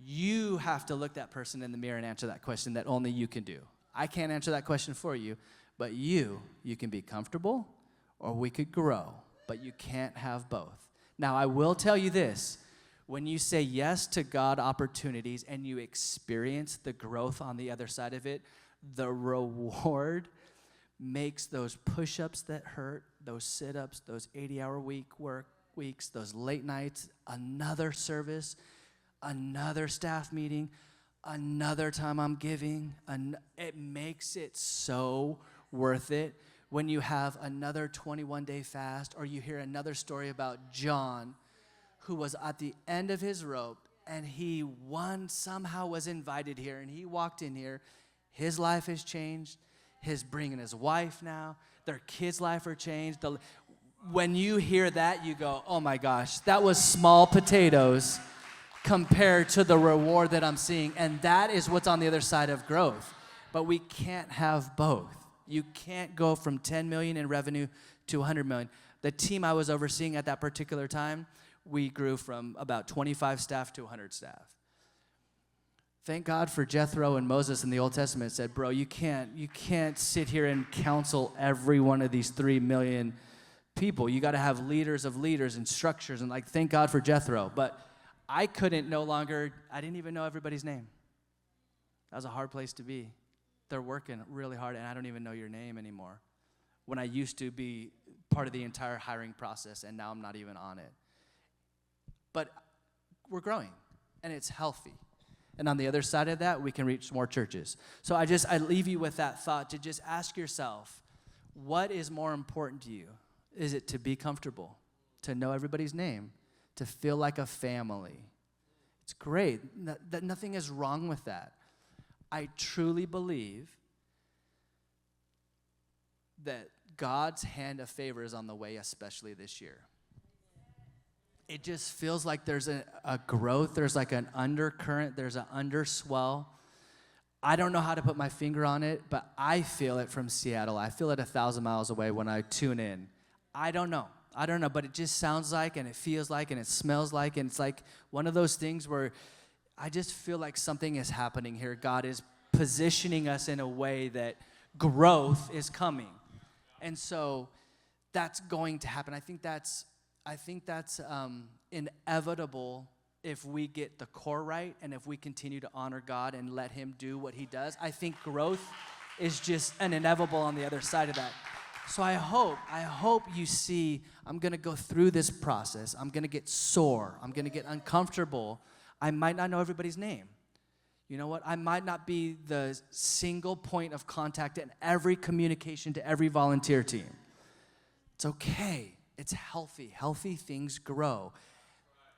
You have to look that person in the mirror and answer that question that only you can do. I can't answer that question for you, but you can be comfortable or we could grow, but you can't have both. Now, I will tell you this. When you say yes to God opportunities and you experience the growth on the other side of it, the reward makes those push-ups that hurt, those sit-ups, those 80-hour weeks, those late nights, another service, another staff meeting, another time I'm giving. It makes it so worth it when you have another 21-day fast or you hear another story about John, who was at the end of his rope, and he somehow was invited here, and he walked in here. His life has changed. His bringing his wife now. Their kids' life are changed. When you hear that, you go, oh my gosh, that was small potatoes compared to the reward that I'm seeing, and that is what's on the other side of growth. But we can't have both. You can't go from 10 million in revenue to 100 million. The team I was overseeing at that particular time, we grew from about 25 staff to 100 staff. Thank God for Jethro and Moses in the Old Testament said, bro, you can't sit here and counsel every one of these 3 million people. You got to have leaders of leaders and structures, and thank God for Jethro. But I didn't even know everybody's name. That was a hard place to be. They're working really hard, and I don't even know your name anymore. When I used to be part of the entire hiring process, and now I'm not even on it. But we're growing. and it's healthy. And on the other side of that, we can reach more churches. So I leave you with that thought to just ask yourself, what is more important to you? Is it to be comfortable, to know everybody's name, to feel like a family? It's great. That nothing is wrong with that. I truly believe that God's hand of favor is on the way, especially this year. It just feels like there's a growth, there's like an undercurrent, there's an underswell. I don't know how to put my finger on it, but I feel it from Seattle. I feel it 1,000 miles away when I tune in. I don't know, but it just sounds like, and it feels like, and it smells like, and it's like one of those things where I just feel like something is happening here. God is positioning us in a way that growth is coming. And so that's going to happen. I think that's inevitable if we get the core right and if we continue to honor God and let him do what he does. I think growth is just an inevitable on the other side of that. So I hope you see, I'm going to go through this process. I'm going to get sore. I'm going to get uncomfortable. I might not know everybody's name. You know what? I might not be the single point of contact in every communication to every volunteer team. It's okay. It's healthy. Healthy things grow.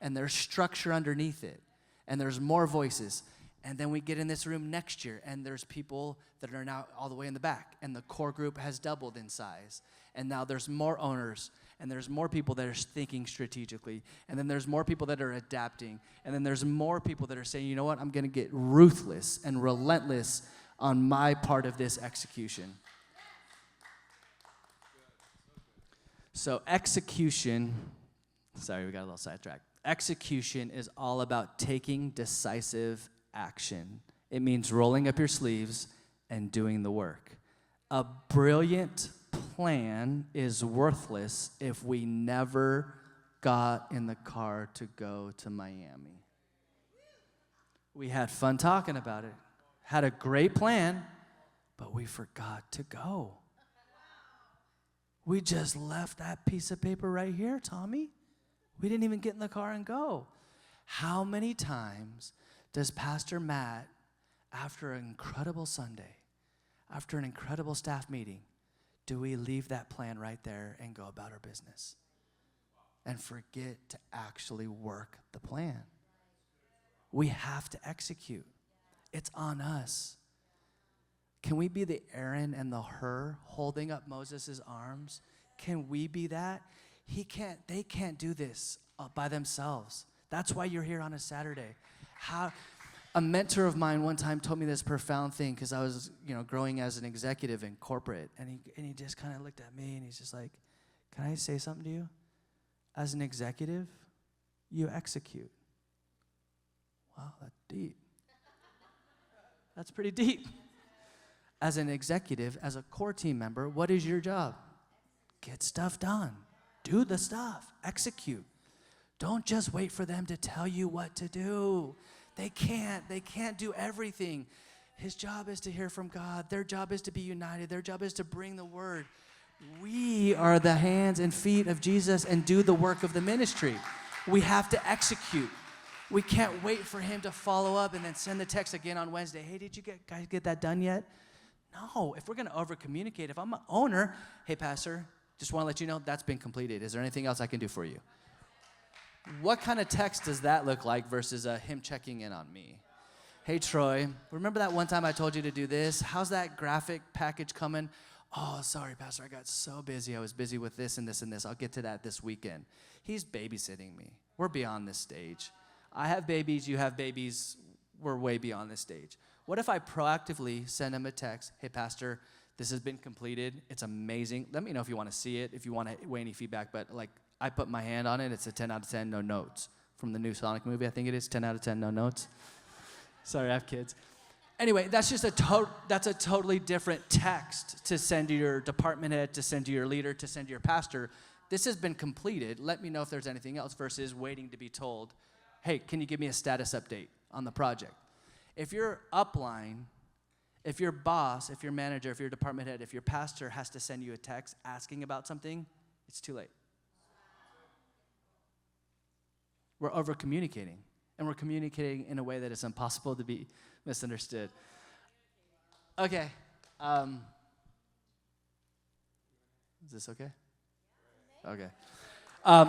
And there's structure underneath it. And there's more voices. And then we get in this room next year, and there's people that are now all the way in the back. And the core group has doubled in size. And now there's more owners. And there's more people that are thinking strategically. And then there's more people that are adapting. And then there's more people that are saying, you know what, I'm going to get ruthless and relentless on my part of this execution. So execution, sorry, we got a little sidetracked. Execution is all about taking decisive action. It means rolling up your sleeves and doing the work. A brilliant plan is worthless if we never got in the car to go to Miami. We had fun talking about it, had a great plan, but we forgot to go. We just left that piece of paper right here, Tommy. We didn't even get in the car and go. How many times does Pastor Matt, after an incredible Sunday, after an incredible staff meeting, do we leave that plan right there and go about our business and forget to actually work the plan? We have to execute. It's on us. Can we be the Aaron and the Hur holding up Moses' arms? Can we be that? They can't do this by themselves. That's why you're here on a Saturday. A mentor of mine one time told me this profound thing because I was, growing as an executive in corporate, and he just kind of looked at me and he's just like, "Can I say something to you? As an executive, you execute." Wow, that's deep. That's pretty deep. As an executive, as a core team member, what is your job? Get stuff done. Do the stuff. Execute. Don't just wait for them to tell you what to do. They can't do everything. His job is to hear from God. Their job is to be united. Their job is to bring the word. We are the hands and feet of Jesus and do the work of the ministry. We have to execute. We can't wait for him to follow up and then send the text again on Wednesday. Hey, did you guys get that done yet? No, if we're going to over-communicate, if I'm an owner, hey, Pastor, just want to let you know that's been completed. Is there anything else I can do for you? What kind of text does that look like versus him checking in on me? Hey, Troy, remember that one time I told you to do this? How's that graphic package coming? Oh, sorry, Pastor, I got so busy. I was busy with this and this and this. I'll get to that this weekend. He's babysitting me. We're beyond this stage. I have babies, you have babies. We're way beyond this stage. What if I proactively send him a text? Hey, Pastor, this has been completed. It's amazing. Let me know if you want to see it, if you want to weigh any feedback. But I put my hand on it. It's a 10 out of 10, no notes. From the new Sonic movie, I think it is 10 out of 10, no notes. Sorry, I have kids. Anyway, that's just that's a totally different text to send to your department head, to send to your leader, to send to your pastor. This has been completed. Let me know if there's anything else versus waiting to be told, hey, can you give me a status update on the project? If your upline, if your boss, if your manager, if your department head, if your pastor has to send you a text asking about something, it's too late. We're over-communicating. and we're communicating in a way that is impossible to be misunderstood. Okay. Is this okay? Okay.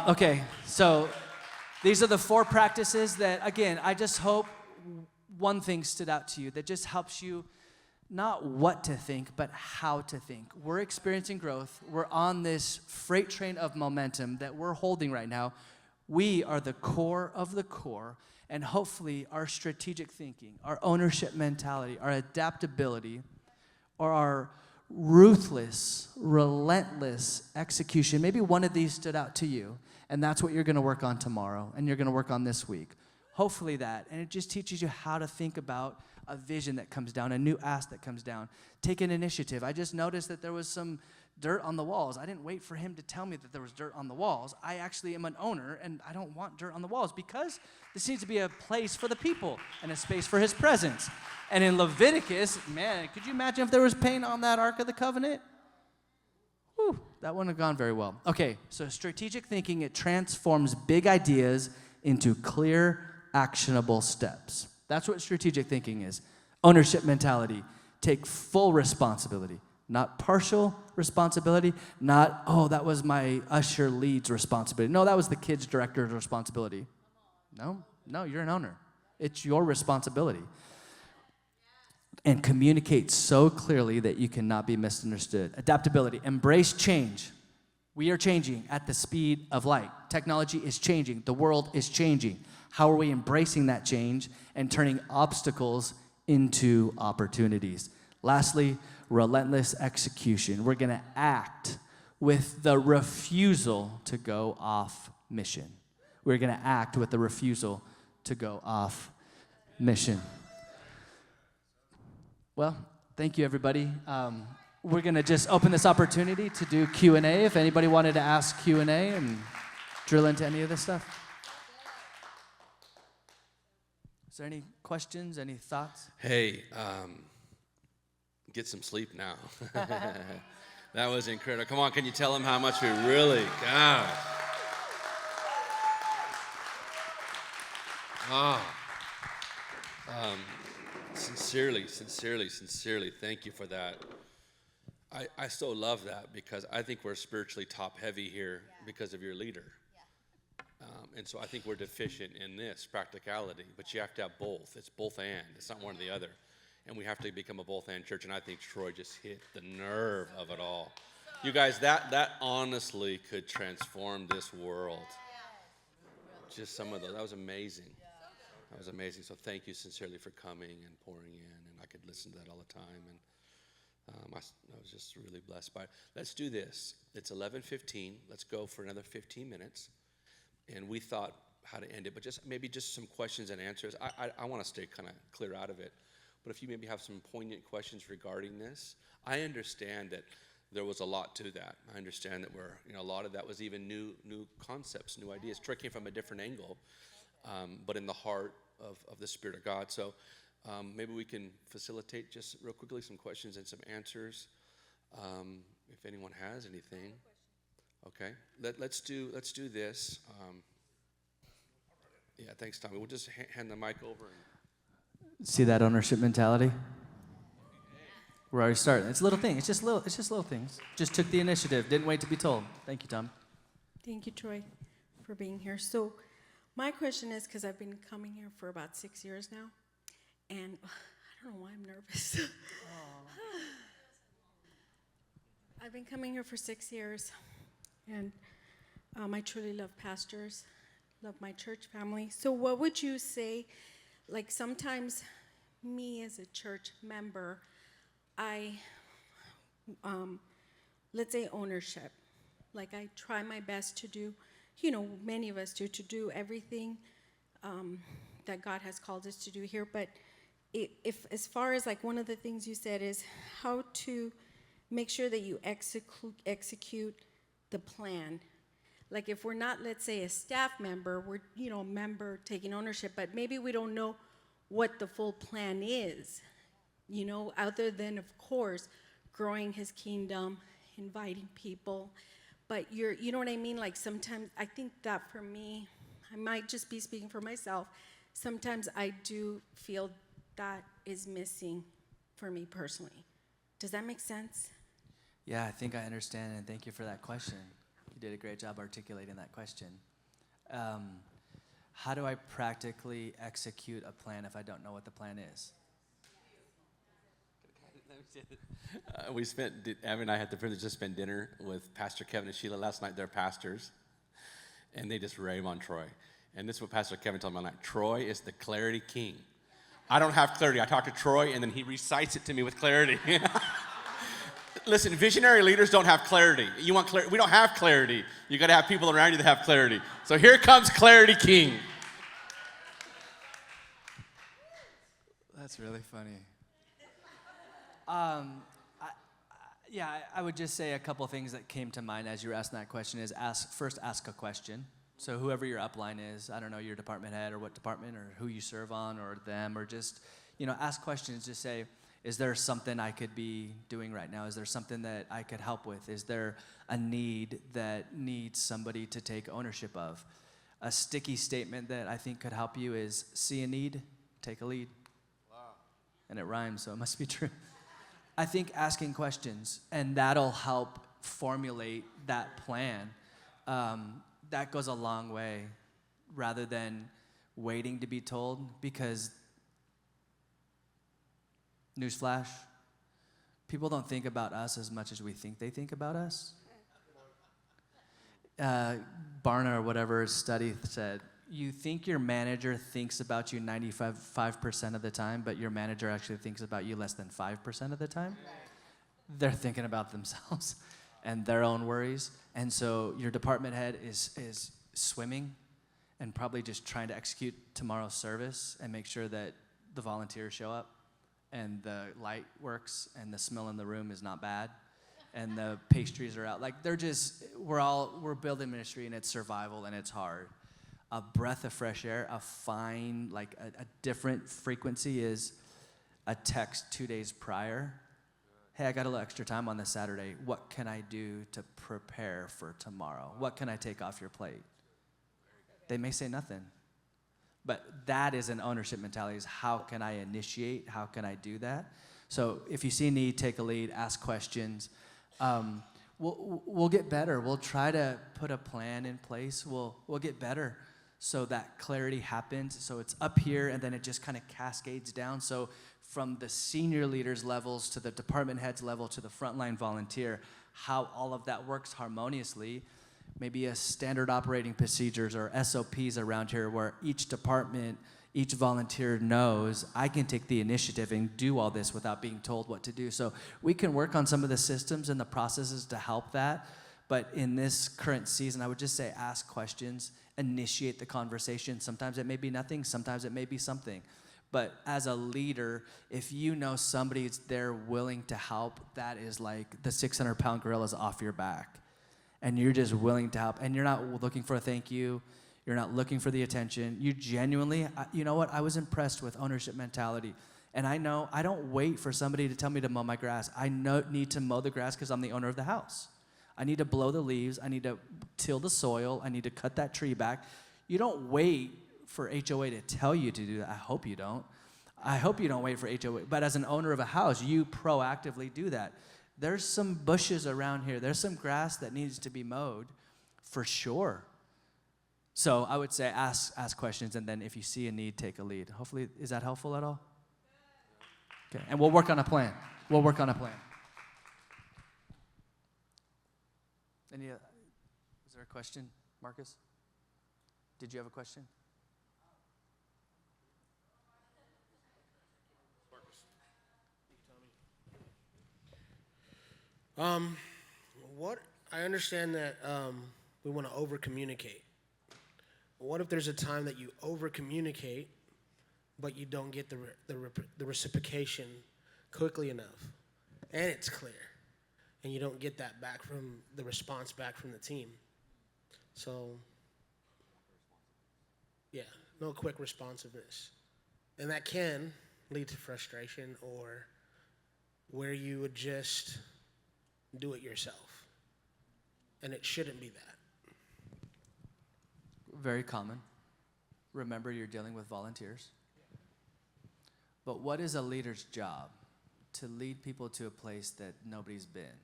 Okay, so these are the 4 practices that, again, I just hope one thing stood out to you that just helps you not what to think, but how to think. We're experiencing growth. We're on this freight train of momentum that we're holding right now. We are the core of the core, and hopefully our strategic thinking, our ownership mentality, our adaptability, or our ruthless, relentless execution. Maybe one of these stood out to you, and that's what you're going to work on tomorrow, and you're going to work on this week. Hopefully that, and it just teaches you how to think about a vision that comes down, a new ask that comes down. Take an initiative. I just noticed that there was some dirt on the walls. I didn't wait for him to tell me that there was dirt on the walls. I actually am an owner, and I don't want dirt on the walls because this needs to be a place for the people and a space for his presence. And in Leviticus, man, could you imagine if there was paint on that Ark of the Covenant? Whew, that wouldn't have gone very well. Okay, so strategic thinking, it transforms big ideas into clear, actionable steps. That's what strategic thinking is. Ownership mentality. Take full responsibility, not partial responsibility, not, oh, that was my usher lead's responsibility. No, that was the kids director's responsibility. No, you're an owner. It's your responsibility. And communicate so clearly that you cannot be misunderstood. Adaptability. Embrace change. We are changing at the speed of light. Technology is changing. The world is changing. How are we embracing that change and turning obstacles into opportunities? Lastly, relentless execution. We're going to act with the refusal to go off mission. We're going to act with the refusal to go off mission. Well, thank you, everybody. We're going to just open this opportunity to do Q&A. If anybody wanted to ask Q&A and drill into any of this stuff. Is there any questions, any thoughts? Hey, get some sleep now. That was incredible. Come on, can you tell them how much we really got? Sincerely, thank you for that. I so love that because I think we're spiritually top-heavy here because of your leader. And so I think we're deficient in this practicality, but you have to have both. It's both and. It's not one or the other. And we have to become a both and church, and I think Troy just hit the nerve of it all. You guys, that honestly could transform this world. Just some of those. That was amazing. That was amazing. So thank you sincerely for coming and pouring in, and I could listen to that all the time. And I was just really blessed by it. Let's do this. It's 11:15. Let's go for another 15 minutes. And we thought how to end it, but maybe just some questions and answers. I want to stay kind of clear out of it. But if you maybe have some poignant questions regarding this, I understand that there was a lot to that. I understand that a lot of that was even new concepts, new ideas. Troy came from a different angle, but in the heart of the Spirit of God. So maybe we can facilitate just real quickly some questions and some answers. If anyone has anything. Okay, let's do this. Yeah, thanks, Tommy. We'll just hand the mic over. See that ownership mentality? We're already starting. It's a little thing. It's just little things. Just took the initiative. Didn't wait to be told. Thank you, Tom. Thank you, Troy, for being here. So, my question is, because I've been coming here for about 6 years now, and I don't know why I'm nervous. I've been coming here for 6 years. And I truly love pastors, love my church family. So what would you say, like sometimes me as a church member, I, let's say ownership. Like I try my best to do, many of us do, to do everything that God has called us to do here. But if as far as like one of the things you said is how to make sure that you execute the plan. Like if we're not, let's say, a staff member, we're, a member taking ownership, but maybe we don't know what the full plan is, other than, of course, growing his kingdom, inviting people. But you know what I mean? Like sometimes I think that for me, I might just be speaking for myself, sometimes I do feel that is missing for me personally. Does that make sense? Yeah, I think I understand, and thank you for that question. You did a great job articulating that question. How do I practically execute a plan if I don't know what the plan is? Abby and I had the privilege to spend dinner with Pastor Kevin and Sheila last night. They're pastors, and they just rave on Troy. And this is what Pastor Kevin told me all night. Troy is the clarity king. I don't have clarity. I talk to Troy, and then he recites it to me with clarity. Listen, visionary leaders don't have clarity. You want clarity? We don't have clarity. You got to have people around you that have clarity. So here comes Clarity King. That's really funny. I would just say a couple things that came to mind as you were asking that question is first ask a question. So whoever your upline is, I don't know, your department head or what department or who you serve on or them, or just, ask questions. Just say, is there something I could be doing right now? Is there something that I could help with? Is there a need that needs somebody to take ownership of? A sticky statement that I think could help you is see a need, take a lead. Wow. And it rhymes, so it must be true. I think asking questions, and that'll help formulate that plan. That goes a long way rather than waiting to be told, because newsflash, people don't think about us as much as we think they think about us. Barna or whatever study said, you think your manager thinks about you 95% of the time, but your manager actually thinks about you less than 5% of the time. They're thinking about themselves and their own worries. And so your department head is swimming and probably just trying to execute tomorrow's service and make sure that the volunteers show up and the light works and the smell in the room is not bad and the pastries are out. Like we're building ministry and it's survival and it's hard. A breath of fresh air, a fine, like a different frequency is a text 2 days prior. Hey, I got a little extra time on this Saturday. What can I do to prepare for tomorrow? What can I take off your plate? They may say nothing. But that is an ownership mentality, is how can I initiate? How can I do that? So if you see a need, take a lead, ask questions. We'll get better. We'll try to put a plan in place. We'll get better so that clarity happens. So it's up here, and then it just kind of cascades down. So from the senior leaders levels to the department heads level to the frontline volunteer, how all of that works harmoniously. Maybe a standard operating procedures or SOPs around here where each department, each volunteer knows I can take the initiative and do all this without being told what to do. So we can work on some of the systems and the processes to help that. But in this current season, I would just say ask questions, initiate the conversation. Sometimes it may be nothing, sometimes it may be something. But as a leader, if you know somebody's there willing to help, that is like the 600-pound gorilla's off your back. And you're just willing to help. And you're not looking for a thank you. You're not looking for the attention. You genuinely, you know what? I was impressed with ownership mentality. And I know I don't wait for somebody to tell me to mow my grass. I need to mow the grass because I'm the owner of the house. I need to blow the leaves. I need to till the soil. I need to cut that tree back. You don't wait for HOA to tell you to do that. I hope you don't. I hope you don't wait for HOA. But as an owner of a house, you proactively do that. There's some bushes around here. There's some grass that needs to be mowed for sure. So I would say ask questions, and then if you see a need, take a lead. Hopefully, is that helpful at all? Okay, and we'll work on a plan. Is there a question, Marcus? Did you have a question? What I understand that we want to over-communicate. What if there's a time that you over-communicate, but you don't get the reciprocation quickly enough, and it's clear, and you don't get that back from the response back from the team? So, yeah, no quick responsiveness, and that can lead to frustration or where you would just do it yourself. And it shouldn't be that. Very common. remember you're dealing with volunteers. But what is a leader's job? To lead people to a place that nobody's been.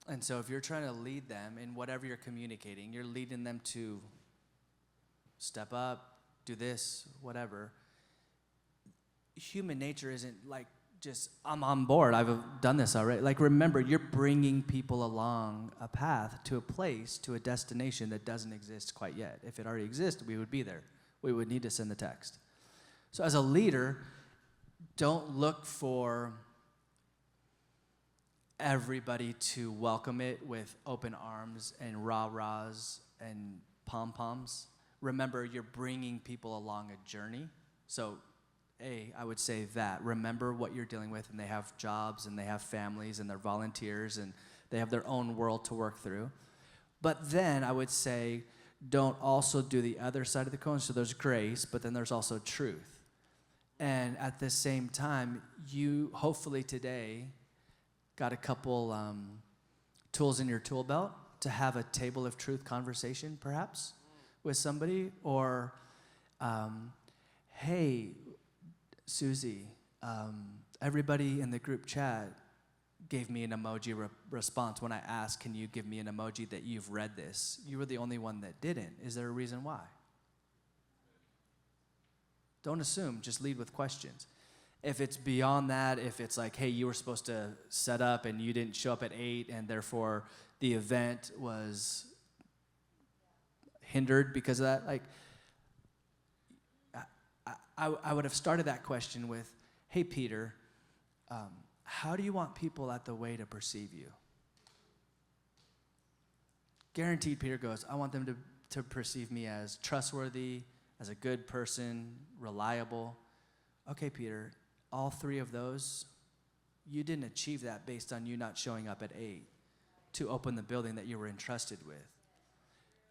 And so if you're trying to lead them in whatever you're communicating, you're leading them to step up, do this, whatever. Human nature isn't like just, I'm on board, I've done this already. Like, remember, you're bringing people along a path to a place, to a destination that doesn't exist quite yet. If it already existed, we would be there. We would need to send the text. So as a leader, don't look for everybody to welcome it with open arms and rah-rahs and pom-poms. Remember, you're bringing people along a journey. So, I would say that. Remember what you're dealing with, and they have jobs, and they have families, and they're volunteers, and they have their own world to work through. But then I would say, don't also do the other side of the coin. So there's grace, but then there's also truth. And at the same time, you hopefully today got a couple tools in your tool belt to have a table of truth conversation, perhaps, with somebody. Or, hey, Susie, everybody in the group chat gave me an emoji response when I asked, can you give me an emoji that you've read this? You were the only one that didn't. Is there a reason why? Don't assume, just lead with questions. If it's beyond that, if it's like, hey, you were supposed to set up and you didn't show up at 8 and therefore the event was hindered because of that, like, I would have started that question with, hey, Peter, how do you want people at the way to perceive you? Guaranteed, Peter goes, I want them to perceive me as trustworthy, as a good person, reliable. Okay, Peter, all 3 of those, you didn't achieve that based on you not showing up at 8 to open the building that you were entrusted with.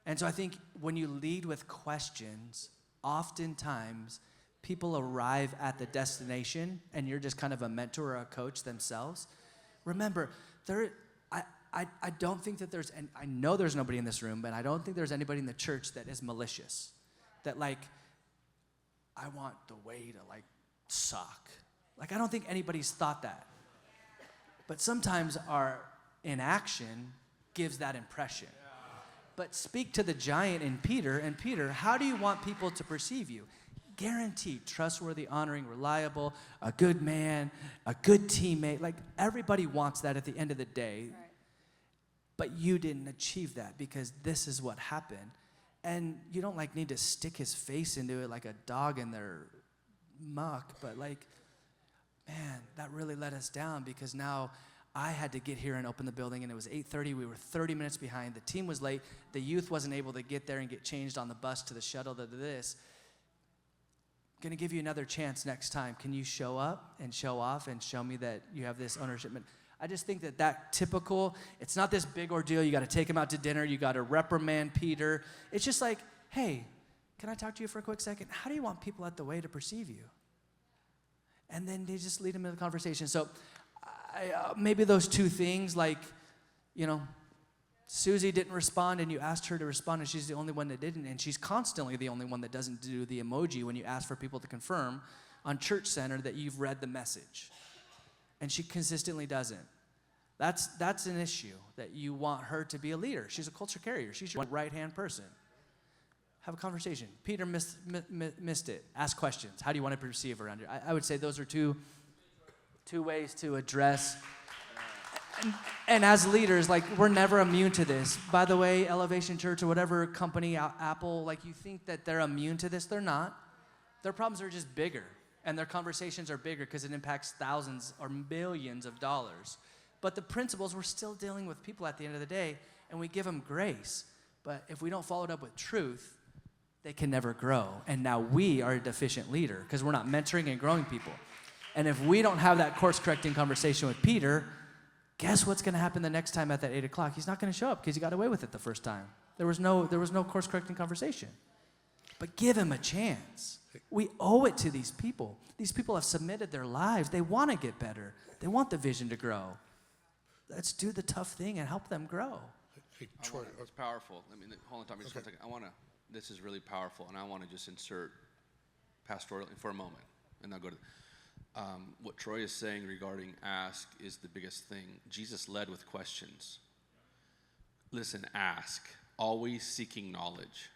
And so I think when you lead with questions, oftentimes people arrive at the destination and you're just kind of a mentor or a coach themselves. Remember, I don't think that there's, and I know there's nobody in this room, but I don't think there's anybody in the church that is malicious. That like, I want the way to like suck. Like, I don't think anybody's thought that. But sometimes our inaction gives that impression. But speak to the giant in Peter, and Peter, how do you want people to perceive you? Guaranteed, trustworthy, honoring, reliable, a good man, a good teammate. Like, everybody wants that at the end of the day. Right. But you didn't achieve that because this is what happened. And you don't like need to stick his face into it like a dog in their muck, but like, man, that really let us down because now I had to get here and open the building, and it was 8:30. We were 30 minutes behind. The team was late. The youth wasn't able to get there and get changed on the bus to the shuttle to this. Going to give you another chance next time. Can you show up and show off and show me that you have this ownership? I just think that typical, it's not this big ordeal. You got to take him out to dinner. You got to reprimand Peter. It's just like, hey, can I talk to you for a quick second? How do you want people at the way to perceive you? And then they just lead them into the conversation. So maybe those 2 things, like, Susie didn't respond and you asked her to respond and she's the only one that didn't. And she's constantly the only one that doesn't do the emoji when you ask for people to confirm on Church Center that you've read the message. And she consistently doesn't. That's an issue, that you want her to be a leader. She's a culture carrier. She's your right-hand person. Have a conversation. Peter missed it. Ask questions. How do you want to perceive around you? I would say those are two ways to address. And as leaders, like, we're never immune to this. By the way, Elevation Church or whatever company, Apple, like, you think that they're immune to this. They're not. Their problems are just bigger. And their conversations are bigger because it impacts thousands or millions of dollars. But the principles, we're still dealing with people at the end of the day, and we give them grace. But if we don't follow it up with truth, they can never grow. And now we are a deficient leader because we're not mentoring and growing people. And if we don't have that course-correcting conversation with Peter, guess what's going to happen the next time at that 8 o'clock? He's not going to show up because he got away with it the first time. There was no course-correcting conversation. But give him a chance. We owe it to these people. These people have submitted their lives. They want to get better. They want the vision to grow. Let's do the tough thing and help them grow. Hey, Troy. It's powerful. I mean, hold on, Tommy, just one second. This is really powerful, and I want to just insert pastoral for a moment, and I'll go to what Troy is saying regarding ask is the biggest thing. Jesus led with questions. Listen, ask. Always seeking knowledge.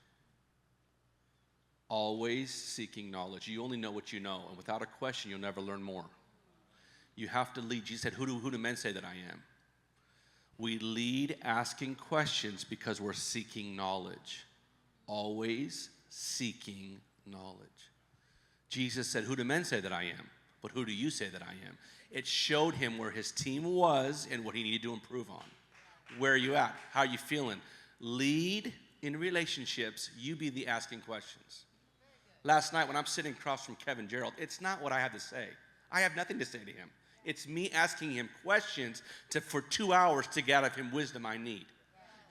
Always seeking knowledge. You only know what you know, and without a question, you'll never learn more. You have to lead. Jesus said, who do men say that I am? We lead asking questions because we're seeking knowledge. Always seeking knowledge. Jesus said, who do men say that I am? But who do you say that I am? It showed him where his team was and what he needed to improve on. Where are you at? How are you feeling? Lead in relationships. You be the asking questions. Last night when I'm sitting across from Kevin Gerald, it's not what I have to say. I have nothing to say to him. It's me asking him questions for 2 hours to get out of him wisdom I need.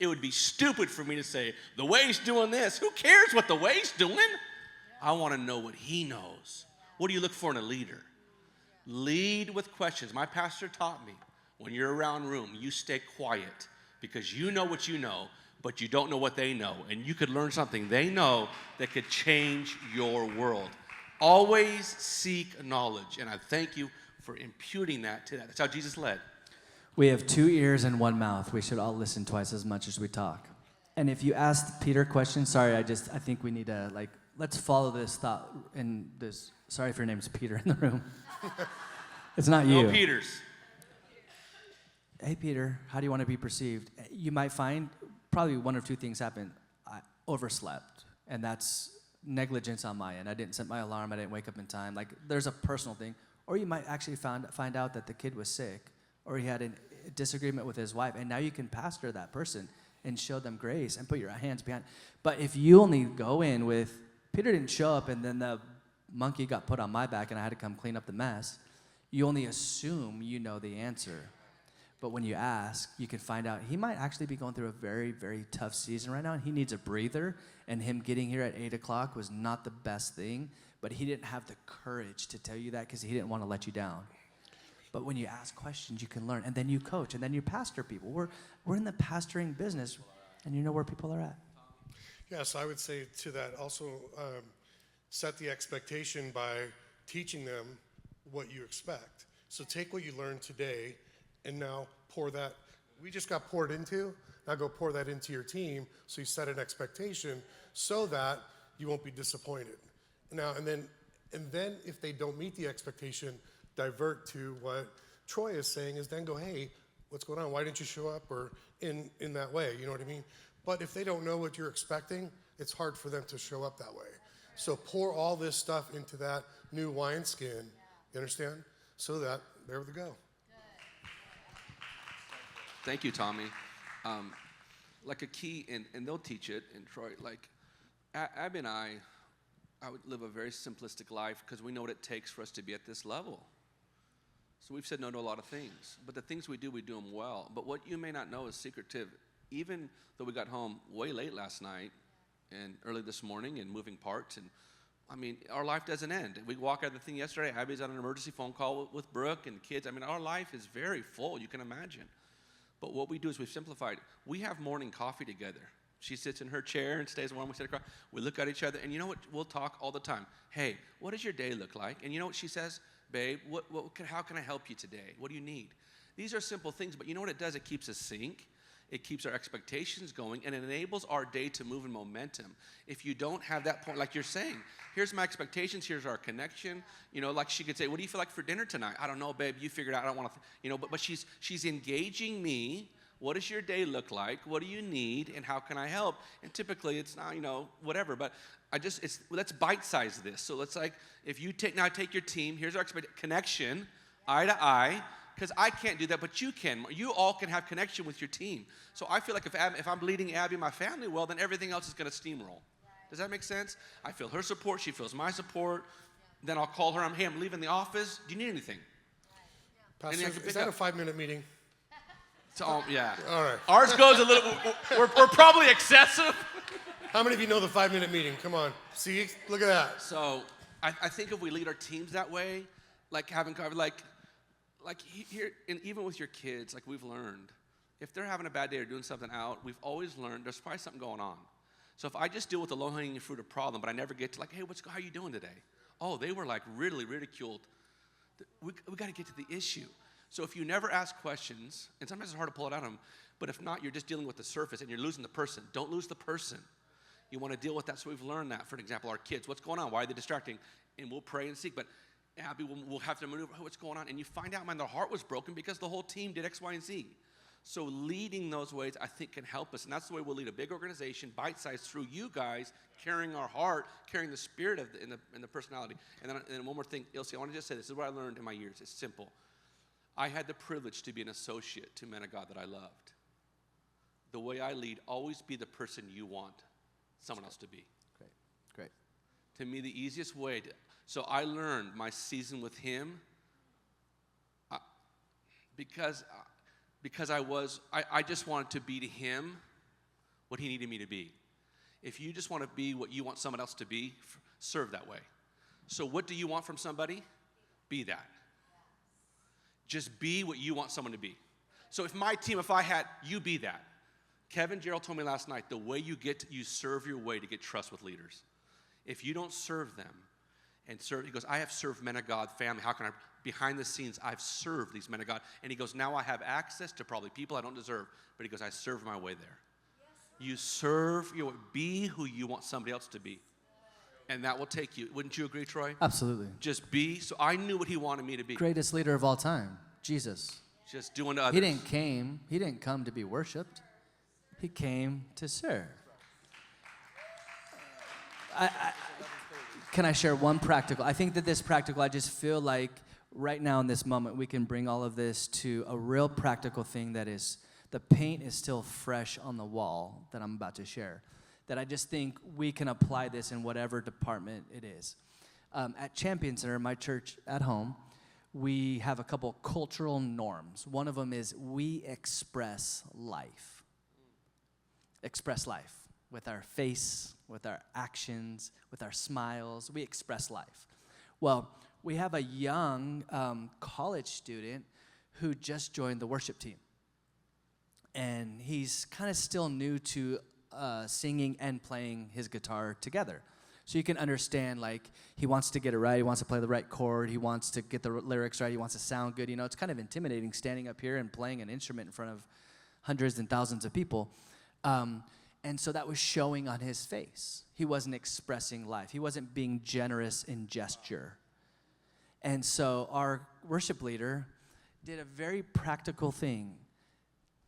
It would be stupid for me to say, the way's doing this. Who cares what the way's doing? I want to know what he knows. What do you look for in a leader? Lead with questions. My pastor taught me, when you're around room, you stay quiet because you know what you know, but you don't know what they know. And you could learn something they know that could change your world. Always seek knowledge. And I thank you for imputing that to that. That's how Jesus led. We have 2 ears and 1 mouth. We should all listen twice as much as we talk. And if you asked Peter questions, sorry, I think we need to, let's follow this thought in this. Sorry if your name's Peter in the room. It's not you. No Peters. Hey, Peter, how do you want to be perceived? You might find probably 1 or 2 things happen. I overslept, and that's negligence on my end. I didn't set my alarm. I didn't wake up in time. There's a personal thing. Or you might actually find out that the kid was sick, or he had a disagreement with his wife, and now you can pastor that person and show them grace and put your hands behind. But if you only go in with, Peter didn't show up and then the monkey got put on my back and I had to come clean up the mess, you only assume you know the answer. But when you ask, you can find out he might actually be going through a very, very tough season right now, and he needs a breather, and him getting here at 8 o'clock was not the best thing, but he didn't have the courage to tell you that because he didn't want to let you down. But when you ask questions, you can learn, and then you coach, and then you pastor people. We're in the pastoring business, and you know where people are at. Yes, I would say to that also set the expectation by teaching them what you expect. So take what you learned today and now pour that. We just got poured into. Now go pour that into your team so you set an expectation so that you won't be disappointed. Now, and then if they don't meet the expectation, divert to what Troy is saying is then go, hey, what's going on? Why didn't you show up? Or in that way, you know what I mean? But if they don't know what you're expecting, it's hard for them to show up that way. So pour all this stuff into that new wineskin, you understand? So that, there we go. Thank you, Tommy. Like a key, and they'll teach it in Troy, like Abby and I would live a very simplistic life because we know what it takes for us to be at this level. So we've said no to a lot of things, but the things we do them well. But what you may not know is secretive. Even though we got home way late last night and early this morning and moving parts, and I mean, our life doesn't end. We walk out of the thing yesterday, Abby's on an emergency phone call with Brooke and kids. I mean, our life is very full, you can imagine. But what we do is we've simplified. We have morning coffee together. She sits in her chair and stays warm. We sit across. We look at each other, and you know what? We'll talk all the time. Hey, what does your day look like? And you know what she says? Babe, how can I help you today? What do you need? These are simple things, but you know what it does? It keeps us sync. It keeps our expectations going, and it enables our day to move in momentum. If you don't have that point, like you're saying, here's my expectations, here's our connection. You know, like she could say, what do you feel like for dinner tonight? I don't know, babe, you figure it out. I don't want to, but she's engaging me. What does your day look like? What do you need, and how can I help? And typically, it's not, whatever. But let's bite-size this. So let's if you take your team. Here's our connection, eye to eye, because I can't do that, but you can. You all can have connection with your team. So I feel like if I'm leading Abby and my family well, then everything else is going to steamroll. Does that make sense? I feel her support. She feels my support. Then I'll call her. I'm leaving the office. Do you need anything? Pastor, is that a 5-minute meeting? Yeah. All right. Ours goes a little, we're probably excessive. How many of you know the 5-minute meeting? Come on. See, look at that. So I think if we lead our teams that way, like having covered, like here, and even with your kids, like we've learned, if they're having a bad day or doing something out, we've always learned there's probably something going on. So if I just deal with the low-hanging fruit of problem, but I never get to like, hey, how are you doing today? Oh, they were like really ridiculed. We got to get to the issue. So if you never ask questions, and sometimes it's hard to pull it out of them, but if not, you're just dealing with the surface and you're losing the person. Don't lose the person. You want to deal with that. So we've learned that. For example, our kids, what's going on? Why are they distracting? And we'll pray and seek. But Abby, we'll have to maneuver, what's going on? And you find out, man, their heart was broken because the whole team did X, Y, and Z. So leading those ways, I think, can help us. And that's the way we'll lead a big organization, bite-sized, through you guys, carrying our heart, carrying the spirit of in the personality. And then one more thing, Ilse, I want to just say this is what I learned in my years. It's simple. I had the privilege to be an associate to men of God that I loved. The way I lead, always be the person you want someone else to be. Great. To me, the easiest way so I learned my season with him because I just wanted to be to him what he needed me to be. If you just want to be what you want someone else to be, serve that way. So what do you want from somebody? Be that. Just be what you want someone to be. So if my team, if I had, you be that. Kevin Gerald told me last night, the way you serve your way to get trust with leaders. If you don't serve them and serve, he goes, I have served men of God, family. How can I, behind the scenes, I've served these men of God. And he goes, now I have access to probably people I don't deserve. But he goes, I serve my way there. Yes. You serve, be who you want somebody else to be. And that will take you. Wouldn't you agree, Troy? Absolutely. Just be. So I knew what he wanted me to be. Greatest leader of all time, Jesus. Just doing to others. He didn't come to be worshiped. He came to serve. Can I share one practical? I think that this practical, I just feel like right now in this moment, we can bring all of this to a real practical thing that is, the paint is still fresh on the wall that I'm about to share. That I just think we can apply this in whatever department it is. At Champion Center, my church at home, we have a couple cultural norms. One of them is we express life. Express life with our face, with our actions, with our smiles. We express life. Well, we have a young college student who just joined the worship team. And he's kind of still new to singing and playing his guitar together. So you can understand, like, he wants to get it right. He wants to play the right chord. He wants to get the lyrics right. He wants to sound good. You know, it's kind of intimidating standing up here and playing an instrument in front of hundreds and thousands of people. And so that was showing on his face. He wasn't expressing life. He wasn't being generous in gesture. And so our worship leader did a very practical thing.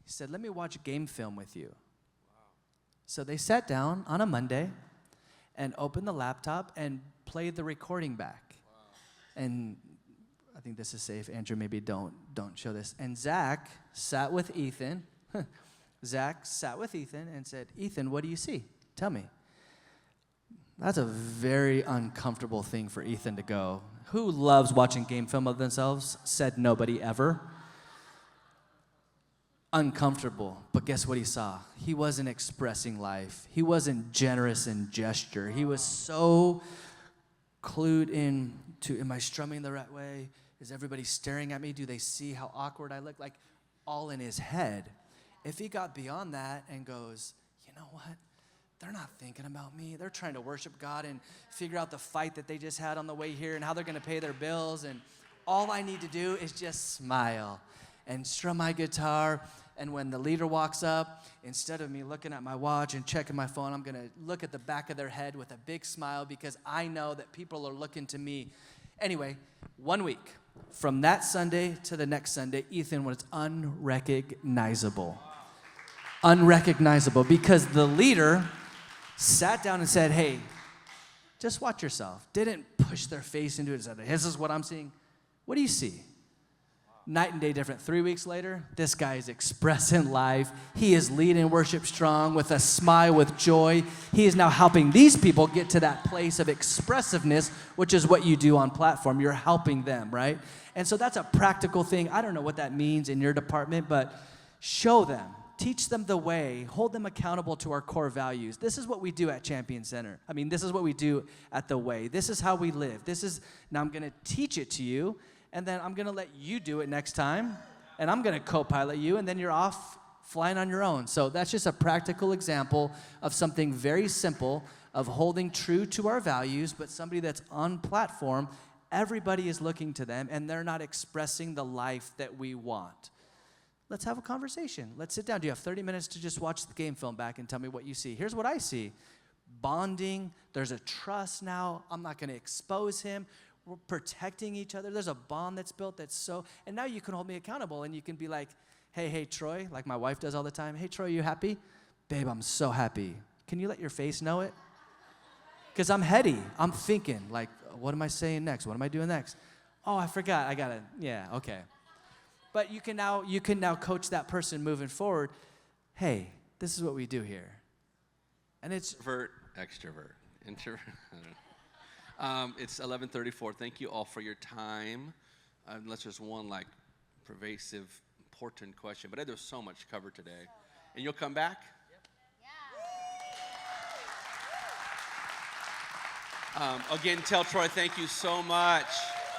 He said, let me watch game film with you. So they sat down on a Monday and opened the laptop and played the recording back. Wow. And I think this is safe. Andrew, maybe don't show this. And Zach sat with Ethan. Zach sat with Ethan and said, Ethan, what do you see? Tell me. That's a very uncomfortable thing for Ethan to go. Who loves watching game film of themselves? Said nobody ever. Uncomfortable, but guess what he saw? He wasn't expressing life. He wasn't generous in gesture. He was so clued in to, am I strumming the right way? Is everybody staring at me? Do they see how awkward I look? Like, all in his head. If he got beyond that and goes, you know what? They're not thinking about me. They're trying to worship God and figure out the fight that they just had on the way here and how they're going to pay their bills. And all I need to do is just smile and strum my guitar. And when the leader walks up, instead of me looking at my watch and checking my phone, I'm going to look at the back of their head with a big smile because I know that people are looking to me. Anyway, 1 week, from that Sunday to the next Sunday, Ethan was unrecognizable. Unrecognizable because the leader sat down and said, hey, just watch yourself. Didn't push their face into it and said, this is what I'm seeing. What do you see? Night and day different. 3 weeks later, this guy is expressing life. He is leading worship strong with a smile, with joy. He is now helping these people get to that place of expressiveness, which is what you do on platform. You're helping them, right? And so that's a practical thing. I don't know what that means in your department, but show them. Teach them the way. Hold them accountable to our core values. This is what we do at Champion Center. I mean, this is what we do at The Way. This is how we live. Now I'm going to teach it to you. And then I'm going to let you do it next time, and I'm going to co-pilot you, and then you're off flying on your own. So that's just a practical example of something very simple of holding true to our values, but somebody that's on platform, everybody is looking to them, and they're not expressing the life that we want. Let's have a conversation. Let's sit down. Do you have 30 minutes to just watch the game film back and tell me what you see? Here's what I see. Bonding. There's a trust now. I'm not going to expose him. We're protecting each other. There's a bond that's built that's so, and now you can hold me accountable, and you can be like, hey, Troy, like my wife does all the time. Hey, Troy, you happy? Babe, I'm so happy. Can you let your face know it? Because I'm heady. I'm thinking, like, what am I saying next? What am I doing next? Oh, I forgot. I got to, yeah, okay. But you can now coach that person moving forward. Hey, this is what we do here. And it's Introvert, extrovert, introvert. It's 11:34. Thank you all for your time. Unless there's one like pervasive, important question, but there's so much covered today. And you'll come back? Again, tell Troy thank you so much.